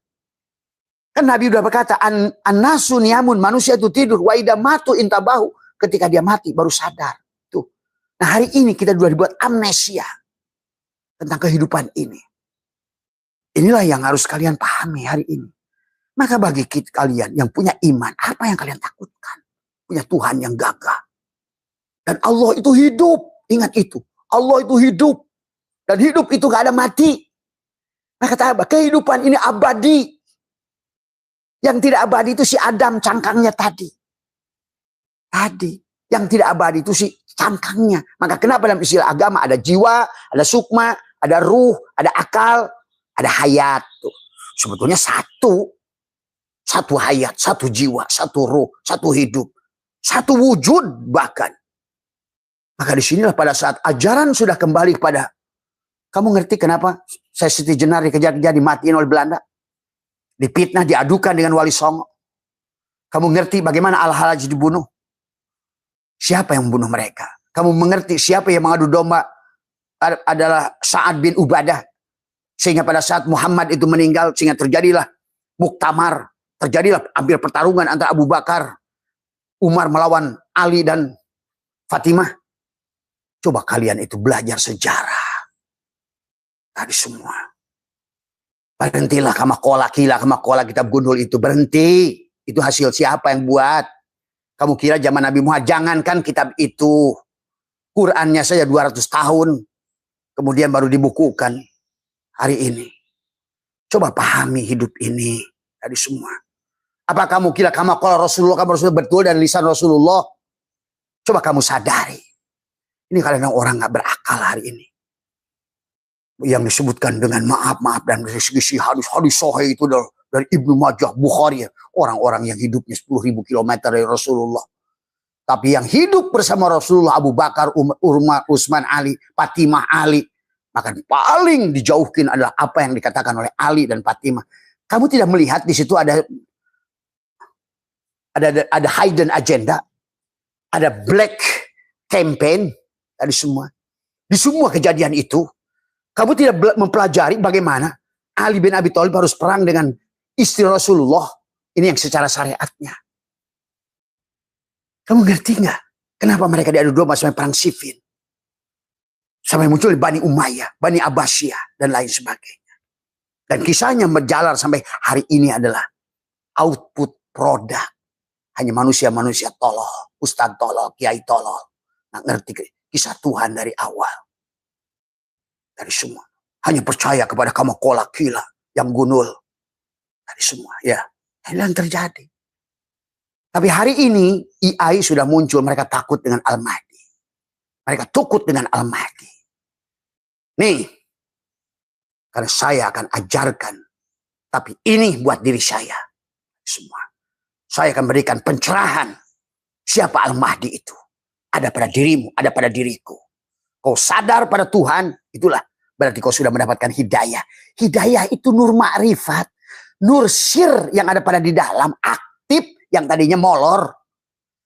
Kan Nabi sudah berkata. An-nasu niyamun. Manusia itu tidur. Wa idza matu intabahu. Ketika dia mati baru sadar. Tuh. Nah hari ini kita sudah dibuat amnesia. Tentang kehidupan ini. Inilah yang harus kalian pahami hari ini. Maka bagi kalian yang punya iman, apa yang kalian takutkan? Punya Tuhan yang gagah. Dan Allah itu hidup. Ingat itu. Allah itu hidup. Dan hidup itu gak ada mati. Nah kata apa? Kehidupan ini abadi. Yang tidak abadi itu si Adam cangkangnya tadi. Yang tidak abadi itu si cangkangnya. Maka kenapa dalam istilah agama ada jiwa, ada sukma, ada ruh, ada akal, ada hayat. Tuh. Sebetulnya satu. Satu hayat, satu jiwa, satu ruh, satu hidup. Satu wujud bahkan. Maka disinilah pada saat ajaran sudah kembali kepada. Kamu ngerti kenapa saya Siti Jenar dikejar-kejar dimatiin oleh Belanda? Dipitnah, diadukan dengan Wali Songo. Kamu ngerti bagaimana Al-Halaji dibunuh? Siapa yang membunuh mereka? Kamu mengerti siapa yang mengadu domba adalah Sa'ad bin Ubadah. Sehingga pada saat Muhammad itu meninggal, sehingga terjadilah muktamar. Terjadilah hampir pertarungan antara Abu Bakar, Umar melawan Ali dan Fatimah. Coba kalian itu belajar sejarah. Tadi semua. Berhentilah kamakola kitab gundul itu. Berhenti. Itu hasil siapa yang buat? Kamu kira zaman Nabi Muhammad, jangankan kitab itu. Qurannya saja 200 tahun. Kemudian baru dibukukan hari ini. Coba pahami hidup ini. Tadi semua. Apa kamu kira kamakola Rasulullah, kamu Rasulullah betul dari lisan Rasulullah? Coba kamu sadari. Ini kadang orang gak berakal hari ini. Yang disebutkan dengan maaf dan dari segi hadis sahih itu dari Ibnu Majah, Bukhari. Orang-orang yang hidupnya 10.000 kilometer dari Rasulullah. Tapi yang hidup bersama Rasulullah, Abu Bakar, Umar, Utsman, Ali, Fatimah, Ali. Maka paling dijauhkan adalah apa yang dikatakan oleh Ali dan Fatimah. Kamu tidak melihat di situ ada hidden agenda, ada black campaign, dari semua. Di semua kejadian itu, kamu tidak mempelajari bagaimana Ali bin Abi Thalib harus perang dengan istri Rasulullah. Ini yang secara syariatnya. Kamu ngerti nggak? Kenapa mereka diadu domba sampai perang Siffin? Sampai muncul Bani Umayyah, Bani Abbasiyah, dan lain sebagainya. Dan kisahnya berjalan sampai hari ini adalah output produk. Hanya manusia-manusia tolol, ustadz tolol, kiai tolol. Nggak ngerti kisah Tuhan dari awal. Dari semua. Hanya percaya kepada kamakola kila yang gunul. Dari semua. Ya, ini yang terjadi. Tapi hari ini AI sudah muncul. Mereka takut dengan Al-Mahdi. Mereka takut dengan Al-Mahdi. Nih. Karena saya akan ajarkan. Tapi ini buat diri saya. Semua. Saya akan berikan pencerahan. Siapa Al-Mahdi itu? Ada pada dirimu, ada pada diriku. Kau sadar pada Tuhan, itulah. Berarti kau sudah mendapatkan hidayah. Hidayah itu nur ma'rifat. Nur sir yang ada pada di dalam. Aktif yang tadinya molor.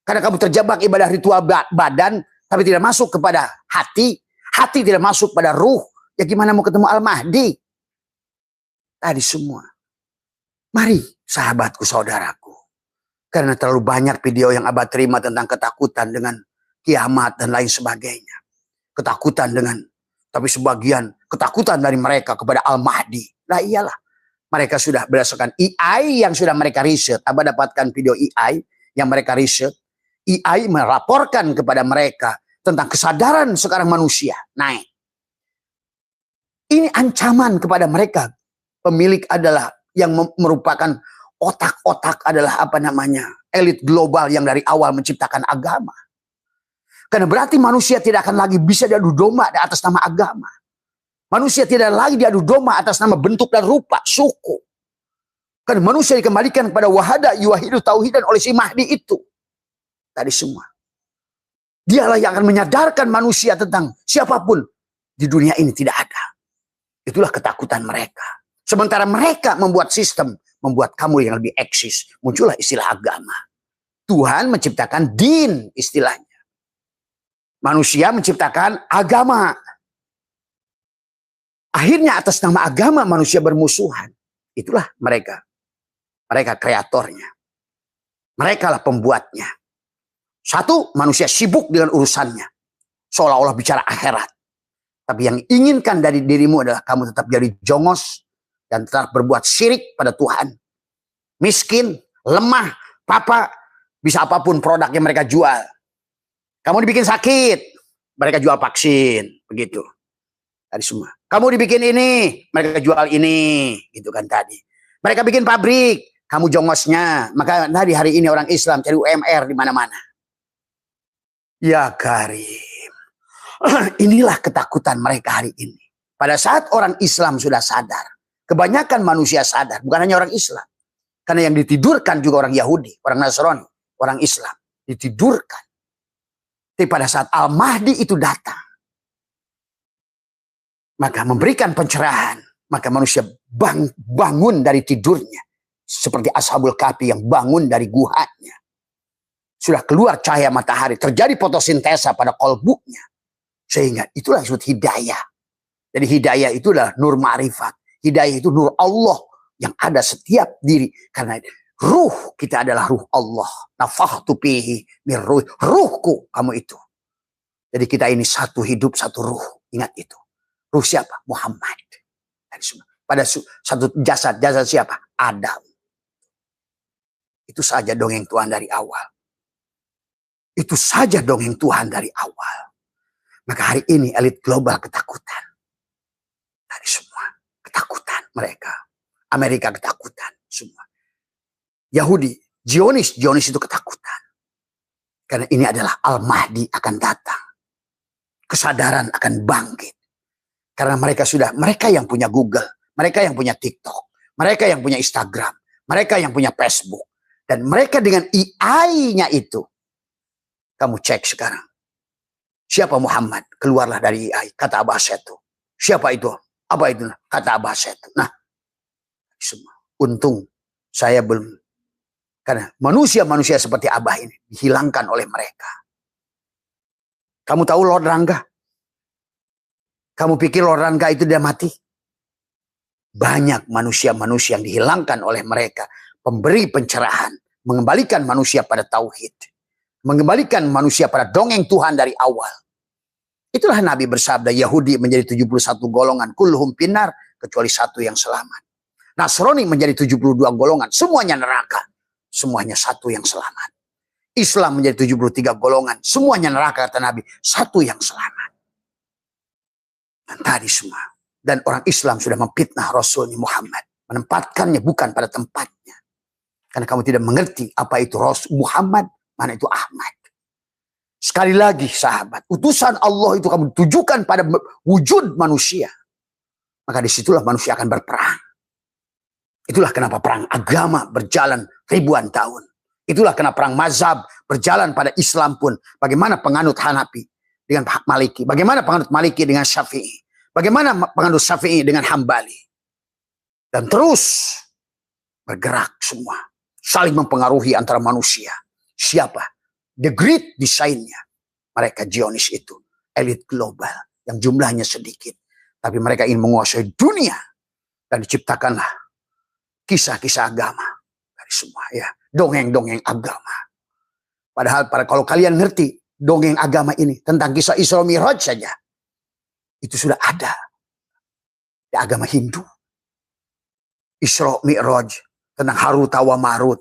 Karena kamu terjebak ibadah ritual badan. Tapi tidak masuk kepada hati. Hati tidak masuk pada ruh. Ya gimana mau ketemu Al-Mahdi? Tadi semua. Mari sahabatku, saudaraku. Karena terlalu banyak video yang abah terima tentang ketakutan dengan kiamat dan lain sebagainya. Ketakutan dengan, tapi sebagian ketakutan dari mereka kepada Al-Mahdi. Nah iyalah. Mereka sudah berdasarkan AI yang sudah mereka riset. Abah dapatkan video AI yang mereka riset. AI melaporkan kepada mereka tentang kesadaran sekarang manusia naik. Ini ancaman kepada mereka. Pemilik adalah yang merupakan otak-otak adalah apa namanya? Elit global yang dari awal menciptakan agama. Karena berarti manusia tidak akan lagi bisa diadu domba atas nama agama. Manusia tidak lagi diadu domba atas nama bentuk dan rupa, suku. Karena manusia dikembalikan kepada wahada yuwahidu tauhidan oleh si Mahdi itu. Tadi semua. Dialah yang akan menyadarkan manusia tentang siapapun di dunia ini tidak ada. Itulah ketakutan mereka. Sementara mereka membuat sistem, membuat kamu yang lebih eksis. Muncullah istilah agama. Tuhan menciptakan din istilahnya. Manusia menciptakan agama. Akhirnya atas nama agama manusia bermusuhan. Itulah mereka. Mereka kreatornya. Mereka lah pembuatnya. Satu, manusia sibuk dengan urusannya. Seolah-olah bicara akhirat. Tapi yang inginkan dari dirimu adalah kamu tetap jadi jongos. dan tetap berbuat syirik pada Tuhan. Miskin, lemah, papa, bisa apapun produknya mereka jual. Kamu dibikin sakit, mereka jual vaksin, begitu. Tadi semua. Kamu dibikin ini, mereka jual ini, gitu kan tadi. Mereka bikin pabrik, kamu jongosnya. Maka tadi hari ini orang Islam cari UMR di mana-mana. Ya Karim. Inilah ketakutan mereka hari ini. Pada saat orang Islam sudah sadar, kebanyakan manusia sadar, bukan hanya orang Islam. Karena yang ditidurkan juga orang Yahudi, orang Nasrani, orang Islam. Ditidurkan. Tapi pada saat Al-Mahdi itu datang, maka memberikan pencerahan, maka manusia bangun dari tidurnya. Seperti Ashabul Kahfi yang bangun dari guhanya. Sudah keluar cahaya matahari, terjadi fotosintesa pada kolbunya. Sehingga itulah disebut hidayah. Jadi hidayah itulah nur ma'rifat. Hidayah itu nur Allah yang ada setiap diri. Karena ruh kita adalah ruh Allah. Nafakhtu fihi min ruh. Ruhku kamu itu. Jadi kita ini satu hidup, satu ruh. Ingat itu. Ruh siapa? Muhammad. Pada satu jasad. Jasad siapa? Adam. Itu saja dongeng Tuhan dari awal. Itu saja dongeng Tuhan dari awal. Maka hari ini elit global ketakutan. Dari semua. Ketakutan mereka. Amerika ketakutan. Semua. Yahudi. Zionis itu ketakutan. Karena ini adalah Al-Mahdi akan datang. Kesadaran akan bangkit. Karena mereka yang punya Google. Mereka yang punya TikTok. Mereka yang punya Instagram. Mereka yang punya Facebook. Dan mereka dengan AI-nya itu. Kamu cek sekarang. Siapa Muhammad? Keluarlah dari AI. Kata Abah Setu. Siapa itu? Apa itu? Kata Abah Setu. Nah. Semua. Untung saya belum. Karena manusia-manusia seperti Abah ini. Dihilangkan oleh mereka. Kamu tahu Lord Rangga? Kamu pikir Lord Rangga itu dia mati? Banyak manusia-manusia yang dihilangkan oleh mereka. Pemberi pencerahan. Mengembalikan manusia pada tauhid. Mengembalikan manusia pada dongeng Tuhan dari awal. Itulah Nabi bersabda, Yahudi menjadi 71 golongan. Kulluhum finnar, kecuali satu yang selamat. Nasrani menjadi 72 golongan. Semuanya neraka. Semuanya satu yang selamat. Islam menjadi 73 golongan. Semuanya neraka, kata Nabi. Satu yang selamat. Dan tadi semua. Dan orang Islam sudah memfitnah Rasulnya Muhammad. Menempatkannya bukan pada tempatnya. Karena kamu tidak mengerti apa itu Rasul Muhammad, mana itu Ahmad. Sekali lagi sahabat, utusan Allah itu kamu tujukan pada wujud manusia. Maka disitulah manusia akan berperang. Itulah kenapa perang agama berjalan ribuan tahun. Itulah kenapa perang mazhab berjalan pada Islam pun. Bagaimana penganut Hanafi dengan Maliki. Bagaimana penganut Maliki dengan Syafi'i. Bagaimana penganut Syafi'i dengan Hambali. Dan terus bergerak semua. Saling mempengaruhi antara manusia. Siapa? The Great Design-nya. Mereka Zionis itu. Elit global. Yang jumlahnya sedikit. Tapi mereka ingin menguasai dunia. Dan diciptakanlah kisah-kisah agama. Dari semua ya. Dongeng-dongeng agama. Padahal kalau kalian ngerti. Dongeng agama ini. Tentang kisah Isra Mi'raj saja. Itu sudah ada. Di agama Hindu. Isra Mi'raj. Tentang Harut wa Marut.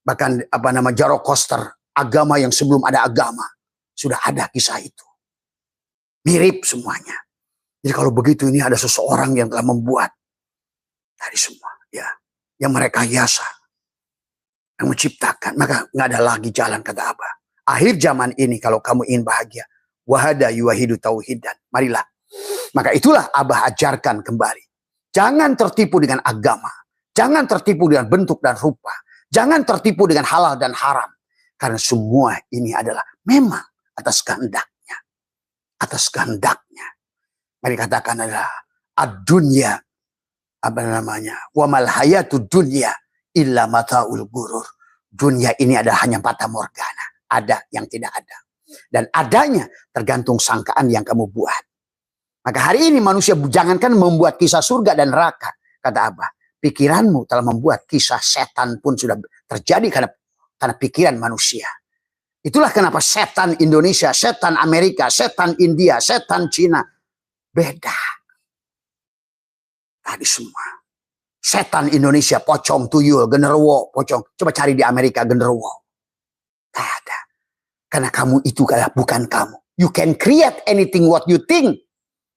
Bahkan Zoroaster, agama yang sebelum ada agama. Sudah ada kisah itu. Mirip semuanya. Jadi kalau begitu ini ada seseorang yang telah membuat. Dari semua. Ya, yang mereka hiasa. Yang menciptakan. Maka nggak ada lagi jalan, kata Abah. Akhir zaman ini kalau kamu ingin bahagia. Wahada yuwahidu tauhidan. Marilah. Maka itulah Abah ajarkan kembali. Jangan tertipu dengan agama. Jangan tertipu dengan bentuk dan rupa. Jangan tertipu dengan halal dan haram. Karena semua ini adalah memang atas kehendaknya. Atas kehendaknya. Mari katakan adalah ad-dunya. Wa mal hayatud dunya illa mata'ul gurur. Dunia ini adalah hanya fata morgana. Ada yang tidak ada. Dan adanya tergantung sangkaan yang kamu buat. Maka hari ini manusia jangankan membuat kisah surga dan neraka. Kata Abah. Pikiranmu telah membuat kisah setan pun sudah terjadi karena pikiran manusia. Itulah kenapa setan Indonesia, setan Amerika, setan India, setan Cina. Beda. Tadi semua. Setan Indonesia, pocong, tuyul, genderuwo, pocong. Coba cari di Amerika genderuwo. Tak ada. Karena kamu itu bukan kamu. You can create anything what you think.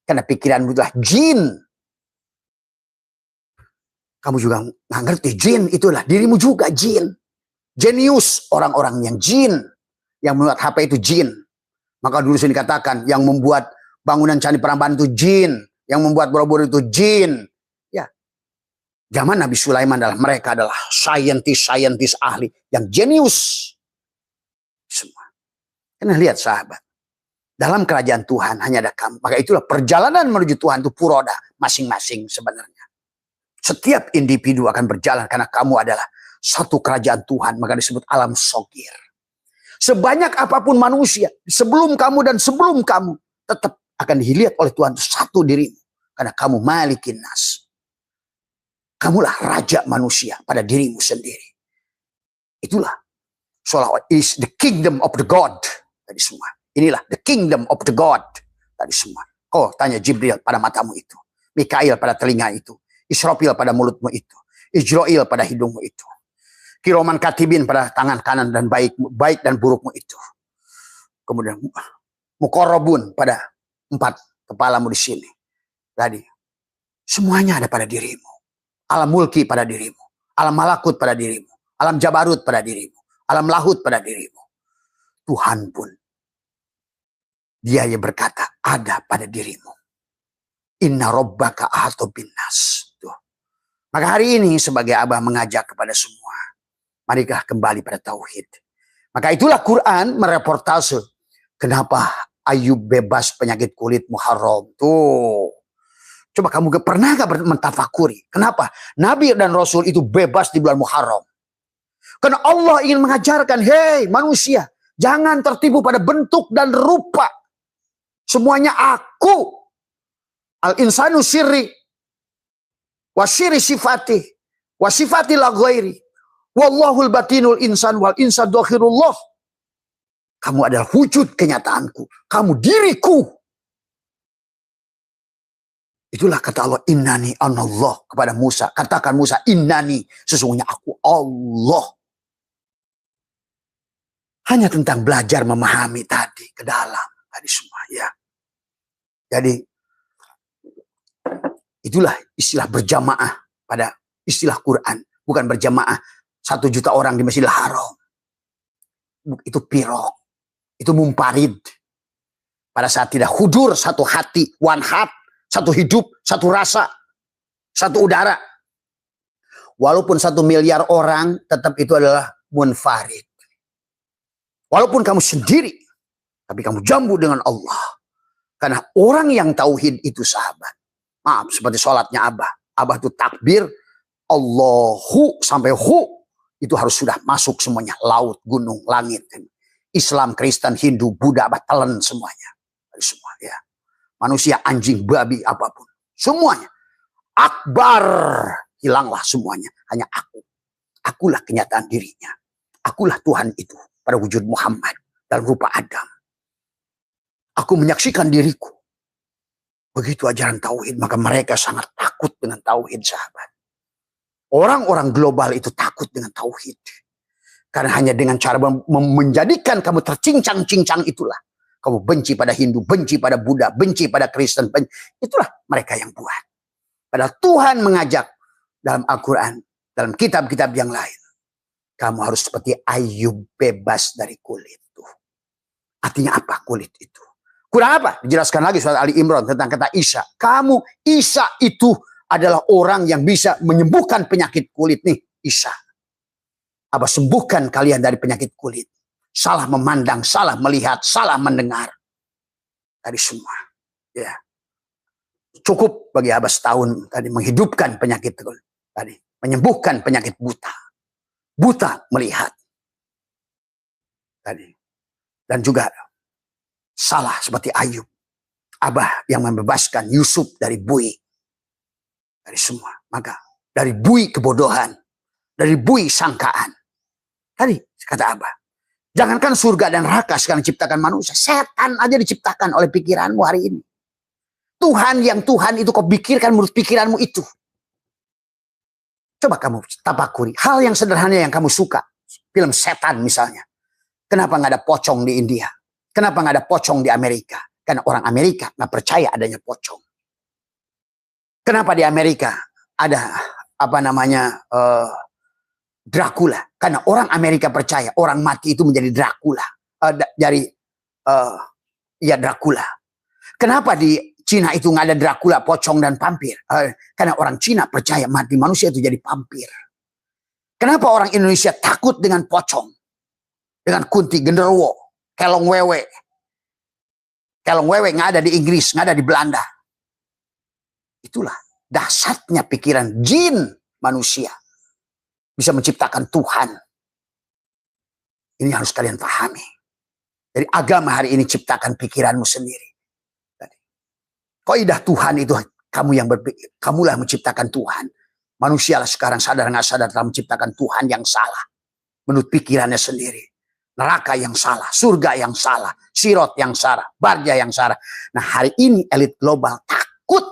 Karena pikiranmu itulah jin. Kamu juga nggak ngerti. Jin itulah dirimu juga jin. Genius, orang-orang yang jin. Yang membuat HP itu jin. Maka dulu sini dikatakan yang membuat bangunan Candi Prambanan itu jin. Yang membuat Borobudur itu jin. Ya. Zaman Nabi Sulaiman mereka adalah saintis ahli yang jenius. Semua. Karena lihat sahabat. Dalam kerajaan Tuhan hanya ada kamu. Maka itulah perjalanan menuju Tuhan itu puroda masing-masing sebenarnya. Setiap individu akan berjalan karena kamu adalah satu kerajaan Tuhan. Maka disebut alam sogir. Sebanyak apapun manusia. Sebelum kamu dan sebelum kamu. Tetap akan dilihat oleh Tuhan satu dirimu. Karena kamu malikin nas. Kamulah raja manusia pada dirimu sendiri. Itulah. Seolah-olah is the kingdom of the God. Tadi semua. Inilah the kingdom of the God. Tadi semua. Kau tanya Jibril pada matamu itu. Mikail pada telinga itu. Israfil pada mulutmu itu. Ijrail pada hidungmu itu. Kiroman katibin pada tangan kanan dan baik dan burukmu itu. Kemudian mukorobun pada 4 kepalamu di sini. Tadi. Semuanya ada pada dirimu. Alam mulki pada dirimu. Alam malakut pada dirimu. Alam jabarut pada dirimu. Alam lahut pada dirimu. Tuhan pun. Dia yang berkata ada pada dirimu. Inna rabbaka ahata binnas. Maka hari ini sebagai Abah mengajak kepada semua. Marikah kembali pada tauhid. Maka itulah Quran mereportase. Kenapa Ayub bebas penyakit kulit Muharram. Tuh. Coba kamu pernah gak mentafakuri. Kenapa? Nabi dan Rasul itu bebas di bulan Muharram. Karena Allah ingin mengajarkan. Hei manusia. Jangan tertipu pada bentuk dan rupa. Semuanya aku. Al-insanu sirri. Wasiri sifati. Wasifati la ghairi. Wallahul batinul insan wal insan dohirullah. Kamu adalah wujud kenyataanku. Kamu diriku. Itulah kata Allah. Innani anallah kepada Musa. Katakan Musa. Innani. Sesungguhnya aku Allah. Hanya tentang belajar memahami tadi. Ke dalam. Tadi semua ya. Jadi. Itulah istilah berjamaah. Pada istilah Quran. Bukan berjamaah. 1 juta orang di Masjidil Haram. Itu pirok. Itu mumparid. Pada saat tidak hudur satu hati. One heart. Satu hidup. Satu rasa. Satu udara. Walaupun 1 miliar orang. Tetap itu adalah munfarid. Walaupun kamu sendiri. Tapi kamu jambu dengan Allah. Karena orang yang tauhid itu sahabat. Maaf seperti sholatnya Abah. Abah itu takbir. Allahu sampai hu. Itu harus sudah masuk semuanya. Laut, gunung, langit. Islam, Kristen, Hindu, Buddha, Batalan semuanya. Semua ya. Manusia, anjing, babi, apapun. Semuanya. Akbar. Hilanglah semuanya. Hanya aku. Akulah kenyataan dirinya. Akulah Tuhan itu. Pada wujud Muhammad. Dalam rupa Adam. Aku menyaksikan diriku. Begitu ajaran tauhid. Maka mereka sangat takut dengan tauhid sahabat. Orang-orang global itu takut dengan tauhid. Karena hanya dengan cara menjadikan kamu tercincang-cincang itulah. Kamu benci pada Hindu, benci pada Buddha, benci pada Kristen. Itulah mereka yang buat. Padahal Tuhan mengajak dalam Al-Quran, dalam kitab-kitab yang lain. Kamu harus seperti Ayub bebas dari kulit. Artinya apa kulit itu? Kurang apa? Dijelaskan lagi surat Ali Imran tentang kata Isa. Kamu, Isa itu adalah orang yang bisa menyembuhkan penyakit kulit nih. Isa. Abah sembuhkan kalian dari penyakit kulit. Salah memandang, salah melihat, salah mendengar. Tadi semua. Ya. Cukup bagi Abah setahun tadi menghidupkan penyakit kulit. Tadi. Menyembuhkan penyakit buta. Buta melihat. Tadi. Dan juga salah seperti Ayub. Abah yang membebaskan Yusuf dari bui. Dari semua. Maka dari bui kebodohan. Dari bui sangkaan. Tadi kata Abah. Jangankan surga dan neraka sekarang ciptakan manusia. Setan aja diciptakan oleh pikiranmu hari ini. Tuhan yang Tuhan itu kau pikirkan menurut pikiranmu itu. Coba kamu tapakuri. Hal yang sederhana yang kamu suka. Film setan misalnya. Kenapa nggak ada pocong di India? Kenapa nggak ada pocong di Amerika? Karena orang Amerika nggak percaya adanya pocong. Kenapa di Amerika ada Dracula? Karena orang Amerika percaya orang mati itu menjadi Dracula. Dracula. Kenapa di Cina itu nggak ada Dracula, pocong dan vampir? Karena orang Cina percaya mati manusia itu jadi vampir. Kenapa orang Indonesia takut dengan pocong? Dengan kunti, genderuwo, kelong wewe. Kelong wewe nggak ada di Inggris, nggak ada di Belanda. Itulah dahsyatnya pikiran jin manusia. Bisa menciptakan Tuhan. Ini harus kalian pahami. Jadi agama hari ini ciptakan pikiranmu sendiri. Kaidah Tuhan itu kamu yang berpikir. Kamulah menciptakan Tuhan. Manusialah sekarang sadar nggak sadar telah menciptakan Tuhan yang salah. Menurut pikirannya sendiri. Neraka yang salah, surga yang salah, sirot yang salah, barja yang salah. Nah hari ini elit global takut.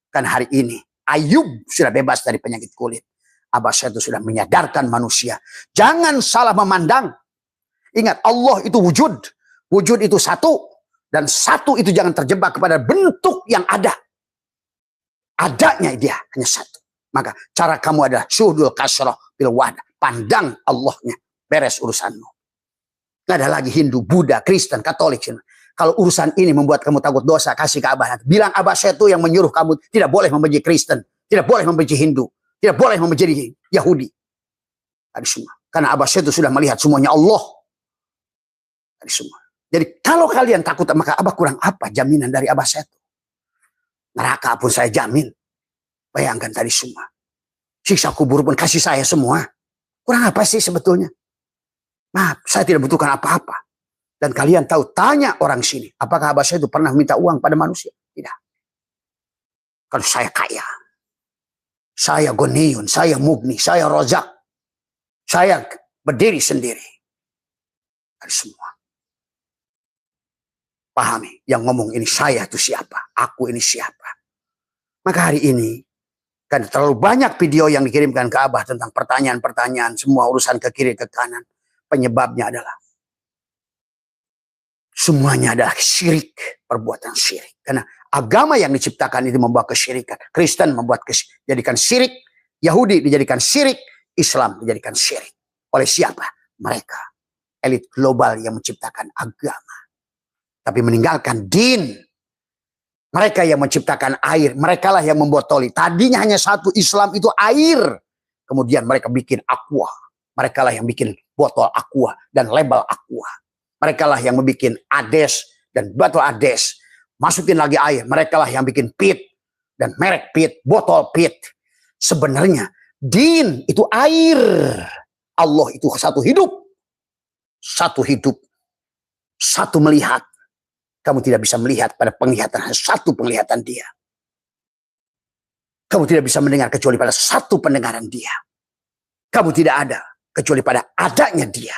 Kan hari ini Ayub sudah bebas dari penyakit kulit. Abah saya itu sudah menyadarkan manusia. Jangan salah memandang. Ingat Allah itu wujud. Wujud itu satu. Dan satu itu jangan terjebak kepada bentuk yang ada. Adanya dia hanya satu. Maka cara kamu adalah syuhdul kasroh bil wadah. Pandang Allahnya. Beres urusanmu. Nggak ada lagi Hindu, Buddha, Kristen, Katolik. Kalau urusan ini membuat kamu takut dosa, kasih ke Abah. Bilang Abah saya itu yang menyuruh kamu tidak boleh membenci Kristen. Tidak boleh membenci Hindu. Tidak boleh membenci Yahudi. Tadi semua. Karena Abah saya itu sudah melihat semuanya Allah. Tadi semua. Jadi kalau kalian takut, maka Abah kurang apa jaminan dari Abah saya itu? Neraka pun saya jamin. Bayangkan tadi semua. Siksa kubur pun kasih saya semua. Kurang apa sih sebetulnya? Maaf, saya tidak butuhkan apa-apa. Dan kalian tahu, tanya orang sini. Apakah Abah saya itu pernah minta uang pada manusia? Tidak. Kalau saya kaya. Saya goniun, saya mugni, saya rozak. Saya berdiri sendiri. Ada semua. Pahami, yang ngomong ini saya itu siapa? Aku ini siapa? Maka hari ini, kan terlalu banyak video yang dikirimkan ke Abah tentang pertanyaan-pertanyaan, semua urusan ke kiri, ke kanan. Penyebabnya adalah semuanya adalah syirik, perbuatan syirik. Karena agama yang diciptakan itu membawa kesyirikan. Kristen dijadikan syirik, Yahudi dijadikan syirik, Islam dijadikan syirik. Oleh siapa? Mereka, elit global yang menciptakan agama. Tapi meninggalkan din. Mereka yang menciptakan air, merekalah yang membotoli. Tadinya hanya satu, Islam itu air. Kemudian mereka bikin aqua. Merekalah yang bikin botol aqua dan label aqua. Merekalah yang membuat ades dan botol ades. Masukin lagi air. Merekalah yang bikin pit dan merek pit, botol pit. Sebenarnya din itu air. Allah itu satu hidup. Satu hidup. Satu melihat. Kamu tidak bisa melihat pada penglihatan hanya satu penglihatan dia. Kamu tidak bisa mendengar kecuali pada satu pendengaran dia. Kamu tidak ada kecuali pada adanya dia.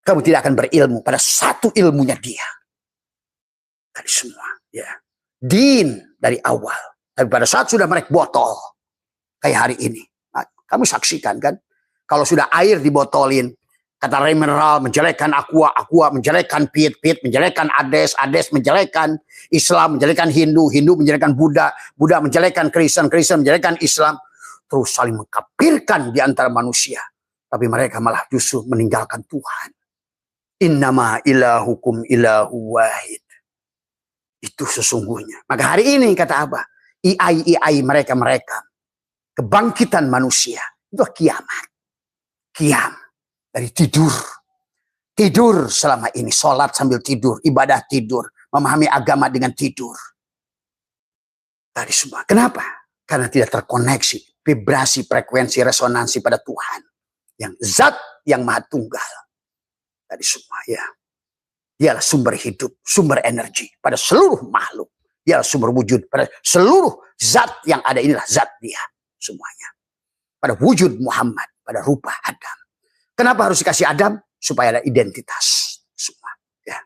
Kamu tidak akan berilmu pada satu ilmunya dia. Dari semua. Ya. Din dari awal. Tapi pada saat sudah merek botol. Kayak hari ini. Nah, kamu saksikan kan. Kalau sudah air dibotolin. Kata mineral menjelekkan aqua. Aqua menjelekkan pit. Pit menjelekkan ades. Ades menjelekkan Islam. Menjelekkan Hindu. Hindu menjelekkan Buddha. Buddha menjelekkan Kristen. Kristen menjelekkan Islam. Terus saling mengkafirkan di antara manusia. Tapi mereka malah justru meninggalkan Tuhan. Innama ilahukum ilahu wahid. Itu sesungguhnya. Maka hari ini kata Abah. IAI mereka. Kebangkitan manusia. Itu kiamat. Kiam. Dari tidur. Tidur selama ini. Sholat sambil tidur. Ibadah tidur. Memahami agama dengan tidur. Tadi semua. Kenapa? Karena tidak terkoneksi. Vibrasi, frekuensi, resonansi pada Tuhan. Yang zat yang maha tunggal. Tadi semua ya. Dialah sumber hidup, sumber energi pada seluruh makhluk. Dialah sumber wujud pada seluruh zat yang ada, inilah zat dia semuanya. Pada wujud Muhammad, pada rupa Adam. Kenapa harus dikasih Adam? Supaya ada identitas semua. Ya.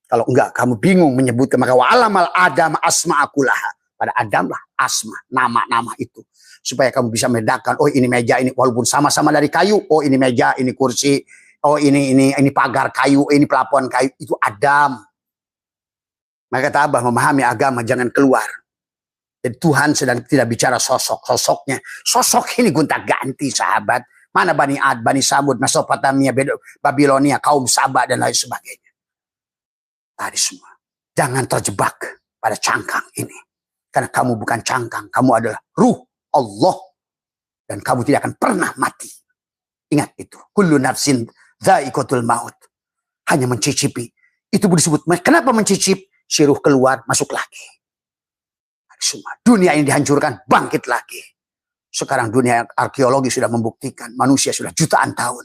Kalau enggak kamu bingung menyebutkan, maka wa alamal Adam asma'akulaha. Pada Adam lah asma, nama-nama itu. supaya kamu bisa membedakan, oh ini meja ini walaupun sama-sama dari kayu, oh ini meja, ini kursi, oh ini pagar kayu, ini pelapon kayu, itu Adam. Maka kata Abah, memahami agama jangan keluar. Jadi Tuhan sedang tidak bicara sosoknya. Sosok ini gonta-ganti sahabat. Mana Bani Ad, Bani Samud, Mesopotamia, Babilonia, kaum Sabah dan lain sebagainya. Tadi semua. Jangan terjebak pada cangkang ini. Karena kamu bukan cangkang, kamu adalah ruh Allah. Dan kamu tidak akan pernah mati. Ingat itu. Kullu nafsin dha'iqatul maut. Hanya mencicipi. Itu disebut. Kenapa mencicip? Si ruh keluar, masuk lagi. Semua. Dunia ini dihancurkan, bangkit lagi. Sekarang dunia arkeologi sudah membuktikan manusia sudah jutaan tahun.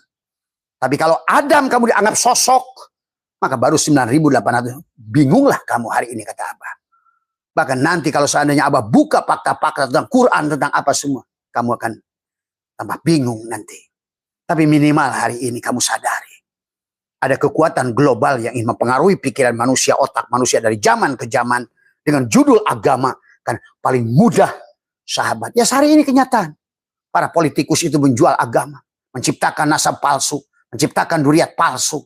Tapi kalau Adam kamu dianggap sosok, maka baru 9.800. Bingunglah kamu hari ini, kata Abah. Bahkan nanti kalau seandainya Abah buka fakta-fakta tentang Quran, tentang apa semua, kamu akan tambah bingung nanti. Tapi minimal hari ini kamu sadari. Ada kekuatan global yang ingin mempengaruhi pikiran manusia, otak manusia dari zaman ke zaman. Dengan judul agama. Kan paling mudah, sahabat. Ya hari ini kenyataan. Para politikus itu menjual agama. Menciptakan nasab palsu. Menciptakan duriat palsu.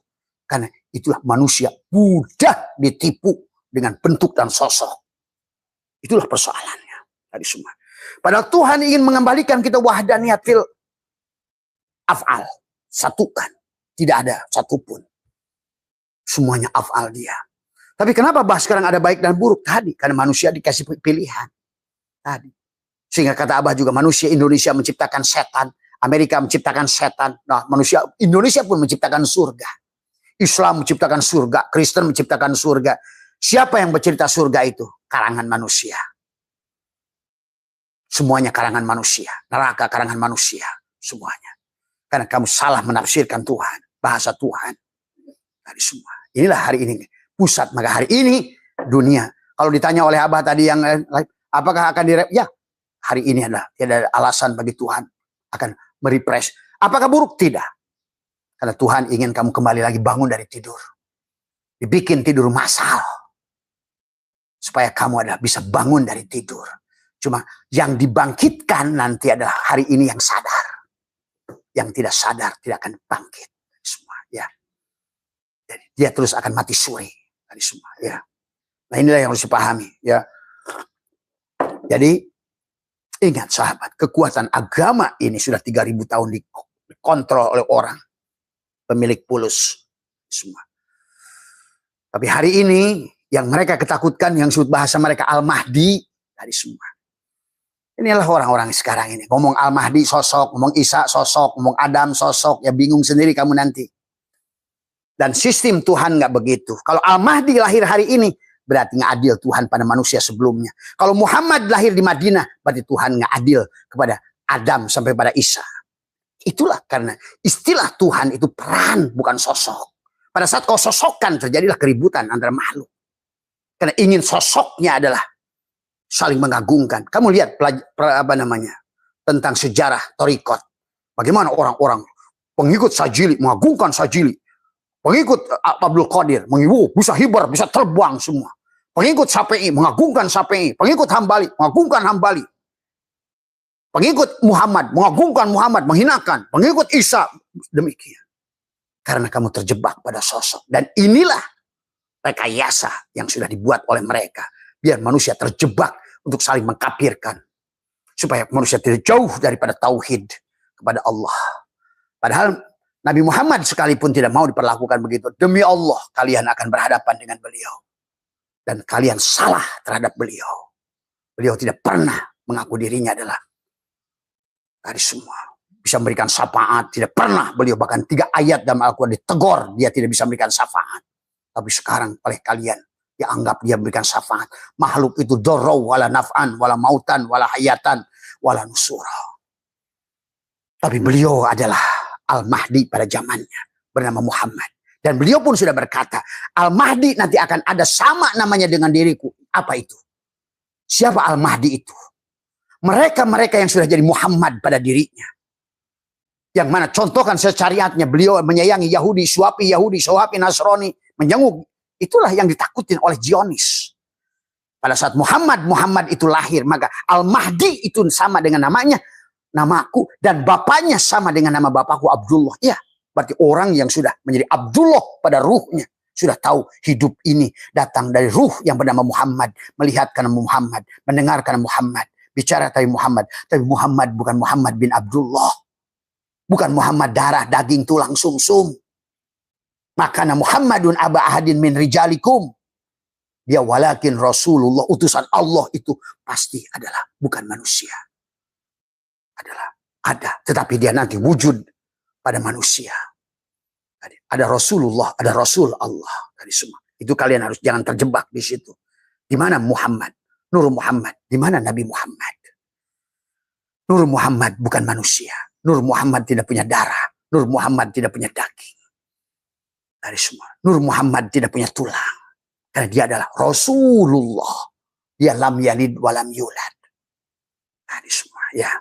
Karena itulah manusia mudah ditipu dengan bentuk dan sosok. Itulah persoalannya. Tadi semua. Padahal Tuhan ingin mengembalikan kita wahdaniyat fil af'al. Satukan. Tidak ada satupun. Semuanya af'al dia. Tapi kenapa bahas sekarang ada baik dan buruk? Tadi. Karena manusia dikasih pilihan. Tadi. Sehingga kata Abah juga manusia Indonesia menciptakan setan. Amerika menciptakan setan. Nah manusia Indonesia pun menciptakan surga. Islam menciptakan surga. Kristen menciptakan surga. Siapa yang bercerita surga itu? Karangan manusia. Semuanya karangan manusia. Neraka karangan manusia. Semuanya. Karena kamu salah menafsirkan Tuhan. Bahasa Tuhan. Tadi semua. Inilah hari ini. Pusat. Maka hari ini dunia. Kalau ditanya oleh Abah tadi yang apakah akan ya hari ini adalah tidak ada alasan bagi Tuhan akan merefresh. Apakah buruk? Tidak. Karena Tuhan ingin kamu kembali lagi bangun dari tidur. Dibikin tidur masal. Supaya kamu adalah bisa bangun dari tidur. Cuma yang dibangkitkan nanti adalah hari ini yang sadar. Yang tidak sadar tidak akan bangkit. Semua ya. Jadi dia terus akan mati suri. Tadi semua ya. Nah inilah yang harus dipahami ya. Jadi ingat sahabat, kekuatan agama ini sudah 3.000 tahun dikontrol oleh orang pemilik pulus semua. Tapi hari ini yang mereka ketakutkan, yang disebut bahasa mereka Al-Mahdi tadi semua. Inilah orang-orang sekarang ini ngomong Al-Mahdi sosok, ngomong Isa sosok, ngomong Adam sosok, ya bingung sendiri kamu nanti. Dan sistem Tuhan nggak begitu. Kalau Al-Mahdi lahir hari ini, berarti nggak adil Tuhan pada manusia sebelumnya. Kalau Muhammad lahir di Madinah, berarti Tuhan nggak adil kepada Adam sampai pada Isa. Itulah karena istilah Tuhan itu peran, bukan sosok. Pada saat kau sosokkan, terjadilah keributan antara makhluk. Karena ingin sosoknya adalah saling mengagungkan. Kamu lihat tentang sejarah Torikot. Bagaimana orang-orang pengikut Sajili mengagungkan Sajili. Pengikut Abdul Qadir bisa hibar, bisa terbang semua. Pengikut Syafi'i mengagungkan Syafi'i. Pengikut Hambali mengagungkan Hambali. Pengikut Muhammad mengagungkan Muhammad, menghinakan. Pengikut Isa demikian. Karena kamu terjebak pada sosok. Dan inilah rekayasa yang sudah dibuat oleh mereka. Biar manusia terjebak untuk saling mengkafirkan. Supaya manusia tidak jauh daripada tauhid kepada Allah. Padahal Nabi Muhammad sekalipun tidak mau diperlakukan begitu. Demi Allah kalian akan berhadapan dengan beliau. Dan kalian salah terhadap beliau. Beliau tidak pernah mengaku dirinya adalah dari semua. Bisa memberikan syafaat. Tidak pernah beliau. Bahkan 3 ayat dalam Al-Quran ditegur. Dia tidak bisa memberikan syafaat. Tapi sekarang oleh kalian. Dianggap dia memberikan syafaat. Makhluk itu dorau wala naf'an. Wala mautan. Wala hayatan. Wala nusura. Tapi beliau adalah Al-Mahdi pada zamannya. Bernama Muhammad. Dan beliau pun sudah berkata. Al-Mahdi nanti akan ada sama namanya dengan diriku. Apa itu? Siapa Al-Mahdi itu? Mereka-mereka yang sudah jadi Muhammad pada dirinya. Yang mana contohkan syariatnya. Beliau menyayangi Yahudi, Suapi Yahudi, Suapi Nasrani. Menjenguk. Itulah yang ditakutin oleh Zionis. Pada saat Muhammad itu lahir, maka Al-Mahdi itu sama dengan namanya, namaku, dan bapaknya sama dengan nama bapakku, Abdullah. Ya, berarti orang yang sudah menjadi Abdullah pada ruhnya, sudah tahu hidup ini datang dari ruh yang bernama Muhammad, melihat karena Muhammad, mendengar karena Muhammad, bicara dari Muhammad. Tapi Muhammad bukan Muhammad bin Abdullah, bukan Muhammad darah, daging, tulang, sumsum. Makanya Muhammadun aba ahadin min rijalikum. Dia walakin Rasulullah, utusan Allah itu pasti adalah bukan manusia. Adalah ada, tetapi dia nanti wujud pada manusia. Ada Rasulullah, ada Rasul Allah dari semua. Itu kalian harus jangan terjebak di situ. Di mana Muhammad? Nur Muhammad. Di mana Nabi Muhammad? Nur Muhammad bukan manusia. Nur Muhammad tidak punya darah. Nur Muhammad tidak punya daging. Dari semua. Nur Muhammad tidak punya tulang. Karena dia adalah Rasulullah. Dia lam yalid walam yulad. Dari semua. Ya.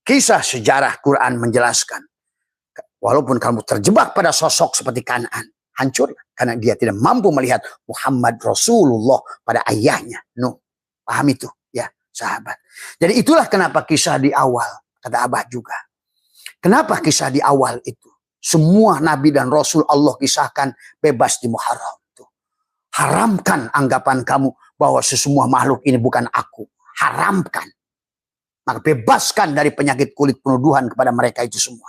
Kisah sejarah Quran menjelaskan. Walaupun kamu terjebak pada sosok seperti Kanaan, hancur. Karena dia tidak mampu melihat Muhammad Rasulullah pada ayahnya. No. Paham itu? Ya, sahabat. Jadi itulah kenapa kisah di awal. Kata Abah juga. Kenapa kisah di awal itu? Semua Nabi dan Rasul Allah kisahkan bebas di Muharram. Haramkan anggapan kamu bahwa sesemua makhluk ini bukan aku. Haramkan. Maka bebaskan dari penyakit kulit penuduhan kepada mereka itu semua.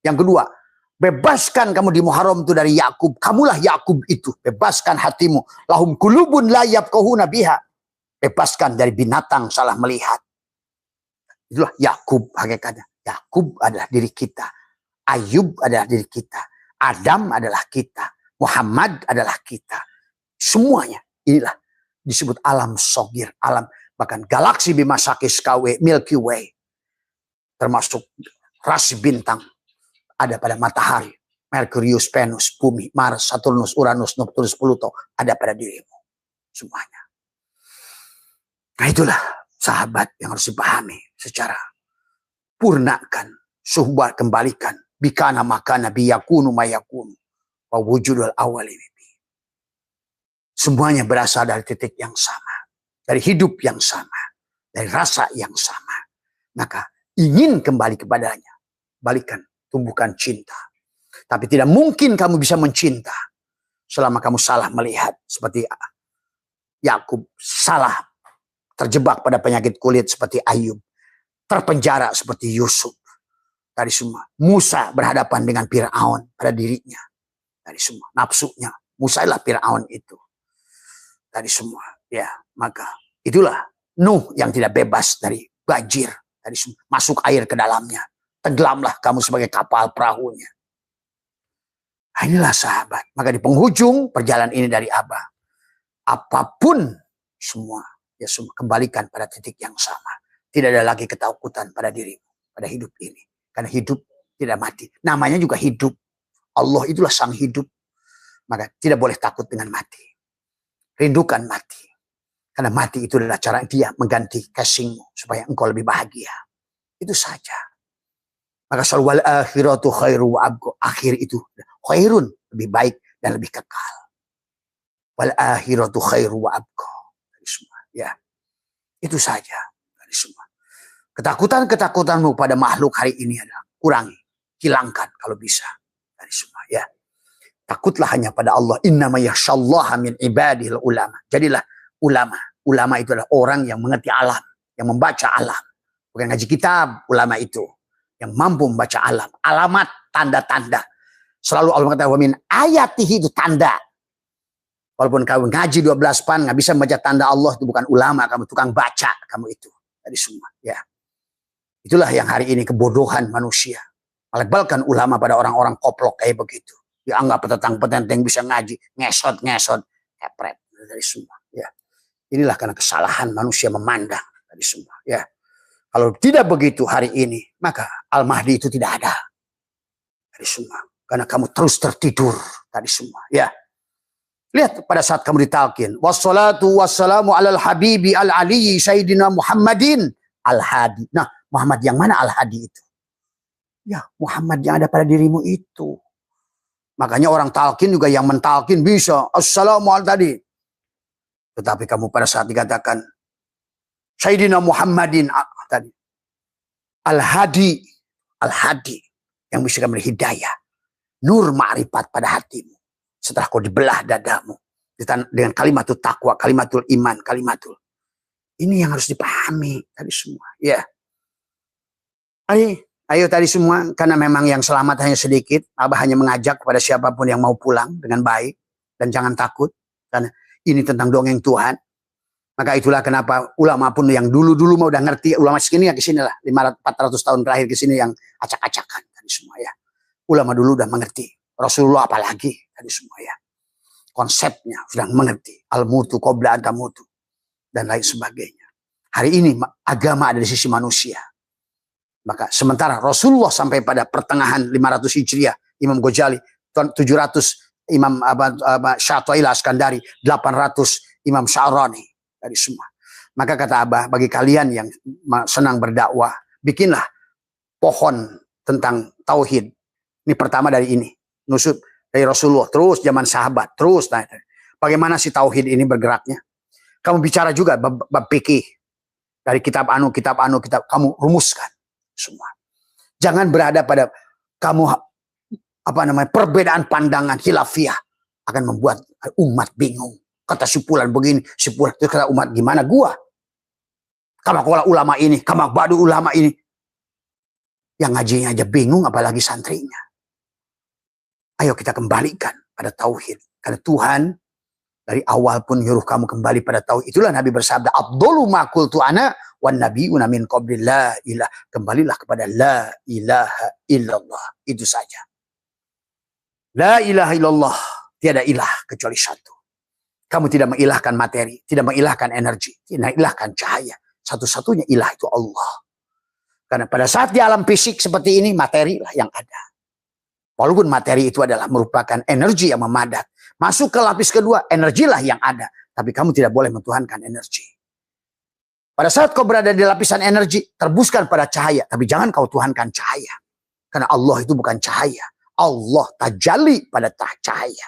Yang kedua, bebaskan kamu di Muharram itu dari Yakub. Kamulah Yakub itu. Bebaskan hatimu. Lahum kulubun la yafqahuna biha. Bebaskan dari binatang salah melihat. Itulah Yakub hakikatnya. Yakub adalah diri kita. Ayub adalah diri kita. Adam adalah kita. Muhammad adalah kita. Semuanya inilah disebut alam sogir, alam bahkan galaksi Bima Sakis KW, Milky Way, termasuk rasi bintang ada pada matahari, Merkurius, Venus, Bumi, Mars, Saturnus, Uranus, Neptunus, Pluto ada pada dirimu semuanya. Nah itulah sahabat yang harus dipahami secara purnakan, suhbat kembalikan, bikana makana biyakunu mayakunu, wa wujudul awali. Semuanya berasal dari titik yang sama. Dari hidup yang sama. Dari rasa yang sama. Maka ingin kembali kepadanya. Balikan, tumbuhkan cinta. Tapi tidak mungkin kamu bisa mencinta. Selama kamu salah melihat. Seperti Yakub salah. Terjebak pada penyakit kulit seperti Ayub. Terpenjara seperti Yusuf. Dari semua. Musa berhadapan dengan Fir'aun pada dirinya. Dari semua. Nafsunya. Musa adalah Fir'aun itu. Dari semua, ya, maka itulah Nuh yang tidak bebas dari banjir, dari semua, masuk air ke dalamnya, tenggelamlah kamu sebagai kapal perahunya. Nah, inilah sahabat, maka di penghujung perjalanan ini dari Abah, apapun semua, ya semua kembalikan pada titik yang sama, tidak ada lagi ketakutan pada dirimu, pada hidup ini, karena hidup tidak mati, namanya juga hidup, Allah itulah sang hidup, maka tidak boleh takut dengan mati. Rindukan mati. Karena mati itu adalah cara dia mengganti casingmu. Supaya engkau lebih bahagia. Itu saja. Maka wal akhiratu khairu wa abqa. Akhir itu khairun. Lebih baik dan lebih kekal. Wal akhiratu khairu wa abqa. Dari semua. Ya. Itu saja. Dari semua. Ketakutan-ketakutanmu pada makhluk hari ini adalah kurangi. Hilangkan kalau bisa. Dari semua. Ya. Takutlah hanya pada Allah. Innama yakhshallaha min ibadil ulama. Jadilah ulama. Ulama itu adalah orang yang mengerti alam. Yang membaca alam. Bukan ngaji kitab. Ulama itu. Yang mampu membaca alam. Alamat, tanda-tanda. Selalu Allah mengatakan, wa min ayatihi itu tanda. Walaupun kamu ngaji 12 pan, nggak bisa membaca tanda Allah. Itu bukan ulama. Kamu tukang baca. Kamu itu. Dari semua. Ya. Itulah yang hari ini kebodohan manusia. Melebalkan ulama pada orang-orang koplok kayak begitu. Dianggap petentang-petenteng bisa ngaji, ngesot-ngesot, kepret dari semua. Ya, inilah karena kesalahan manusia memandang dari semua. Ya, kalau tidak begitu hari ini, maka Al-Mahdi itu tidak ada dari semua. Karena kamu terus tertidur dari semua. Ya, lihat pada saat kamu ditalkin, wassalatu wassalamu alal habibi al-ali sayyidina Muhammadin al-hadi. Nah, Muhammad yang mana al-hadi itu? Ya, Muhammad yang ada pada dirimu itu. Makanya orang talkin juga yang mentalkin bisa. Assalamualaikum tadi. Tetapi kamu pada saat dikatakan Sayyidina Muhammadin tadi Al-Hadi, Al-Hadi yang bisa memberi hidayah, nur ma'rifat pada hatimu. Setelah kau dibelah dadamu dengan kalimatul taqwa, kalimatul iman, kalimatul. Ini yang harus dipahami tadi semua. Ya. Ayo tadi semua, karena memang yang selamat hanya sedikit. Abah hanya mengajak kepada siapapun yang mau pulang dengan baik dan jangan takut, karena ini tentang dongeng Tuhan. Maka itulah kenapa ulama pun yang dulu-dulu mau udah ngerti, ulama segini ya kesini lah, 400 tahun terakhir kesini yang acak-acakan tadi semua ya. Ulama dulu udah mengerti, Rasulullah apalagi tadi semua ya. Konsepnya sudah mengerti, al-mutu qabla anta mutu dan lain sebagainya. Hari ini agama ada di sisi manusia. Maka sementara Rasulullah sampai pada pertengahan 500 Hijriah, Imam Ghazali 700, Imam Syatwa'il Askandari 800, Imam Sya'rani dari semua. Maka kata Abah, bagi kalian yang senang berdakwah, bikinlah pohon tentang tauhid. Ini pertama dari ini, nusuk dari Rasulullah, terus zaman sahabat, terus. Nah, bagaimana si tauhid ini bergeraknya? Kamu bicara juga bab fikih dari kitab kamu rumuskan semua. Jangan berada pada kamu perbedaan pandangan khilafiyah akan membuat umat bingung. Kata sipulan begini, sipulan itu kata umat gimana gua? Kama ulama ini, kama badu ulama ini. Yang ngajinya aja bingung apalagi santrinya. Ayo kita kembalikan pada tauhid. Karena Tuhan dari awal pun nyuruh kamu kembali pada tauhid. Itulah Nabi bersabda, "Afdalu ma qultu ana wan nabiyuna min qabli la ilaha." Kembalilah kepada la ilaha illallah. Itu saja. La ilaha illallah. Tiada ilah kecuali satu. Kamu tidak mengilahkan materi, tidak mengilahkan energi, tidak mengilahkan cahaya. Satu-satunya ilah itu Allah. Karena pada saat di alam fisik seperti ini, materi lah yang ada. Walaupun materi itu adalah merupakan energi yang memadat. Masuk ke lapis kedua, energilah yang ada. Tapi kamu tidak boleh mentuhankan energi. Pada saat kau berada di lapisan energi, terbuskan pada cahaya. Tapi jangan kau tuhankan cahaya. Karena Allah itu bukan cahaya. Allah tajalli pada cahaya.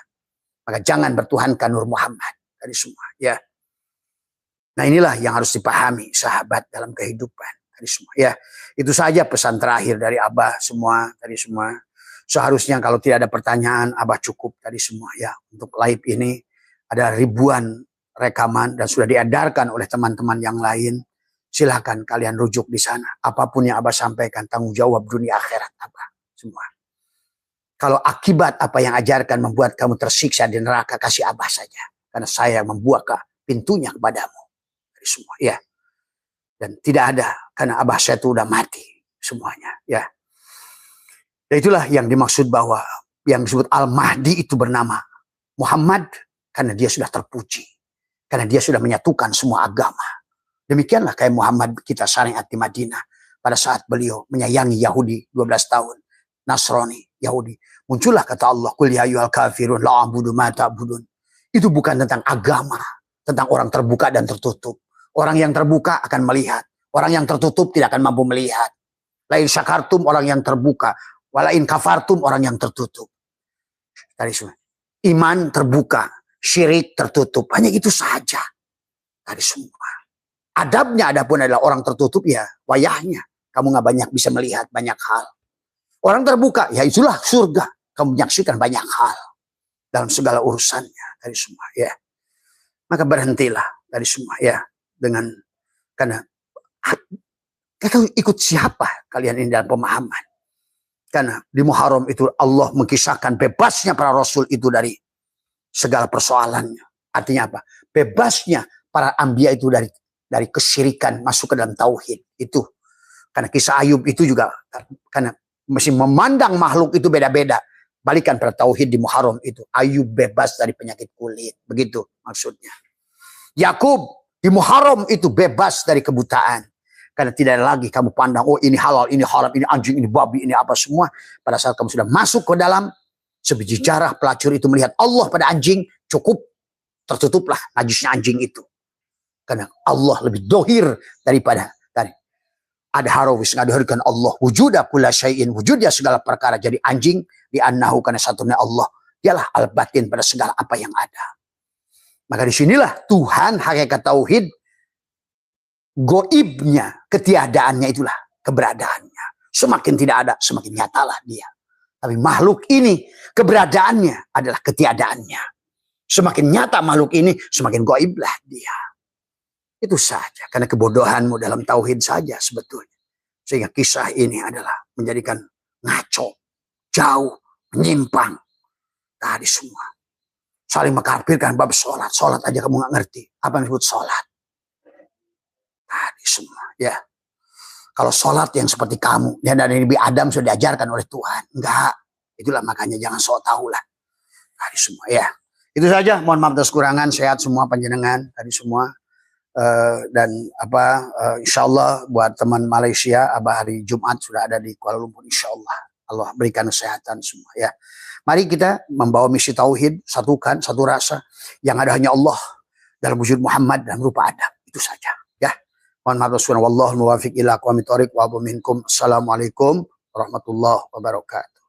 Maka jangan bertuhankan Nur Muhammad dari semua. Ya. Nah inilah yang harus dipahami sahabat dalam kehidupan. Dari semua. Ya. Itu saja pesan terakhir dari Abah semua. Dari semua. Seharusnya kalau tidak ada pertanyaan, Abah cukup tadi semua ya. Untuk live ini ada ribuan rekaman dan sudah diedarkan oleh teman-teman yang lain. Silahkan kalian rujuk di sana. Apapun yang Abah sampaikan, tanggung jawab dunia akhirat Abah semua. Kalau akibat apa yang ajarkan membuat kamu tersiksa di neraka, kasih Abah saja. Karena saya yang membuka pintunya kepadamu. Dari semua ya. Dan tidak ada, karena Abah saya itu udah mati semuanya ya. Dan itulah yang dimaksud bahwa yang disebut Al-Mahdi itu bernama Muhammad karena dia sudah terpuji. Karena dia sudah menyatukan semua agama. Demikianlah kayak Muhammad kita syariat di Madinah. Pada saat beliau menyayangi Yahudi 12 tahun. Nasrani, Yahudi. Muncullah kata Allah, "Qul ya ayyuhal kafirun la a'budu ma ta'budun." Itu bukan tentang agama. Tentang orang terbuka dan tertutup. Orang yang terbuka akan melihat. Orang yang tertutup tidak akan mampu melihat. Lain syakartum orang yang terbuka. Walain kafartum orang yang tertutup. Tadi semua. Iman terbuka, syirik tertutup. Hanya itu saja. Tadi semua. Adabnya adapun adalah orang tertutup ya wayahnya. Kamu nggak banyak bisa melihat banyak hal. Orang terbuka ya itulah surga. Kamu menyaksikan banyak hal dalam segala urusannya. Tadi semua ya. Maka berhentilah dari semua ya. Dengan karena ikut siapa kalian ini dalam pemahaman. Karena di Muharram itu Allah mengkisahkan bebasnya para Rasul itu dari segala persoalannya. Artinya apa? Bebasnya para Anbiya itu dari kesyirikan masuk ke dalam tauhid. Itu. Karena kisah Ayub itu juga karena mesti memandang makhluk itu beda-beda. Balikan pada tauhid di Muharram itu. Ayub bebas dari penyakit kulit. Begitu maksudnya. Yakub di Muharram itu bebas dari kebutaan. Karena tidak ada lagi kamu pandang, oh ini halal, ini haram, ini anjing, ini babi, ini apa semua. Pada saat kamu sudah masuk ke dalam sebiji jarah pelacur itu melihat Allah pada anjing, cukup tertutuplah najisnya anjing itu. Karena Allah lebih dohir daripada tadi. Ada harawis ngadohirkan Allah. Wujuda kulla syai'in, wujudnya segala perkara. Jadi anjing, di annahu karena satunya Allah. Dialah al-batin pada segala apa yang ada. Maka disinilah Tuhan hakikat tauhid, goibnya, ketiadaannya itulah keberadaannya. Semakin tidak ada, semakin nyatalah dia. Tapi makhluk ini keberadaannya adalah ketiadaannya. Semakin nyata makhluk ini, semakin goiblah dia. Itu saja, karena kebodohanmu dalam tauhid saja sebetulnya. Sehingga kisah ini adalah menjadikan ngaco, jauh, menyimpang. Tadi semua. Saling mengkafirkan bab sholat. Sholat aja kamu nggak ngerti. Apa yang disebut sholat? Tadi semua, ya. Kalau sholat yang seperti kamu, ya dari Nabi Adam sudah diajarkan oleh Tuhan. Enggak. Itulah makanya jangan sok tahu lah. Tadi semua, ya. Itu saja. Mohon maaf atas kurangan. Sehat semua panjenengan. Tadi semua. Dan insya Allah buat teman Malaysia, Abah hari Jumat sudah ada di Kuala Lumpur, insya Allah. Allah berikan kesehatan semua, ya. Mari kita membawa misi tauhid, satukan satu rasa yang ada hanya Allah dalam wujud Muhammad dan rupa Adam. Itu saja, ya. Mohon maaf atas kurangan. Wallahul muwaffiq ila aqwamit thoriq wa minkum. Assalamualaikum warahmatullahi wabarakatuh.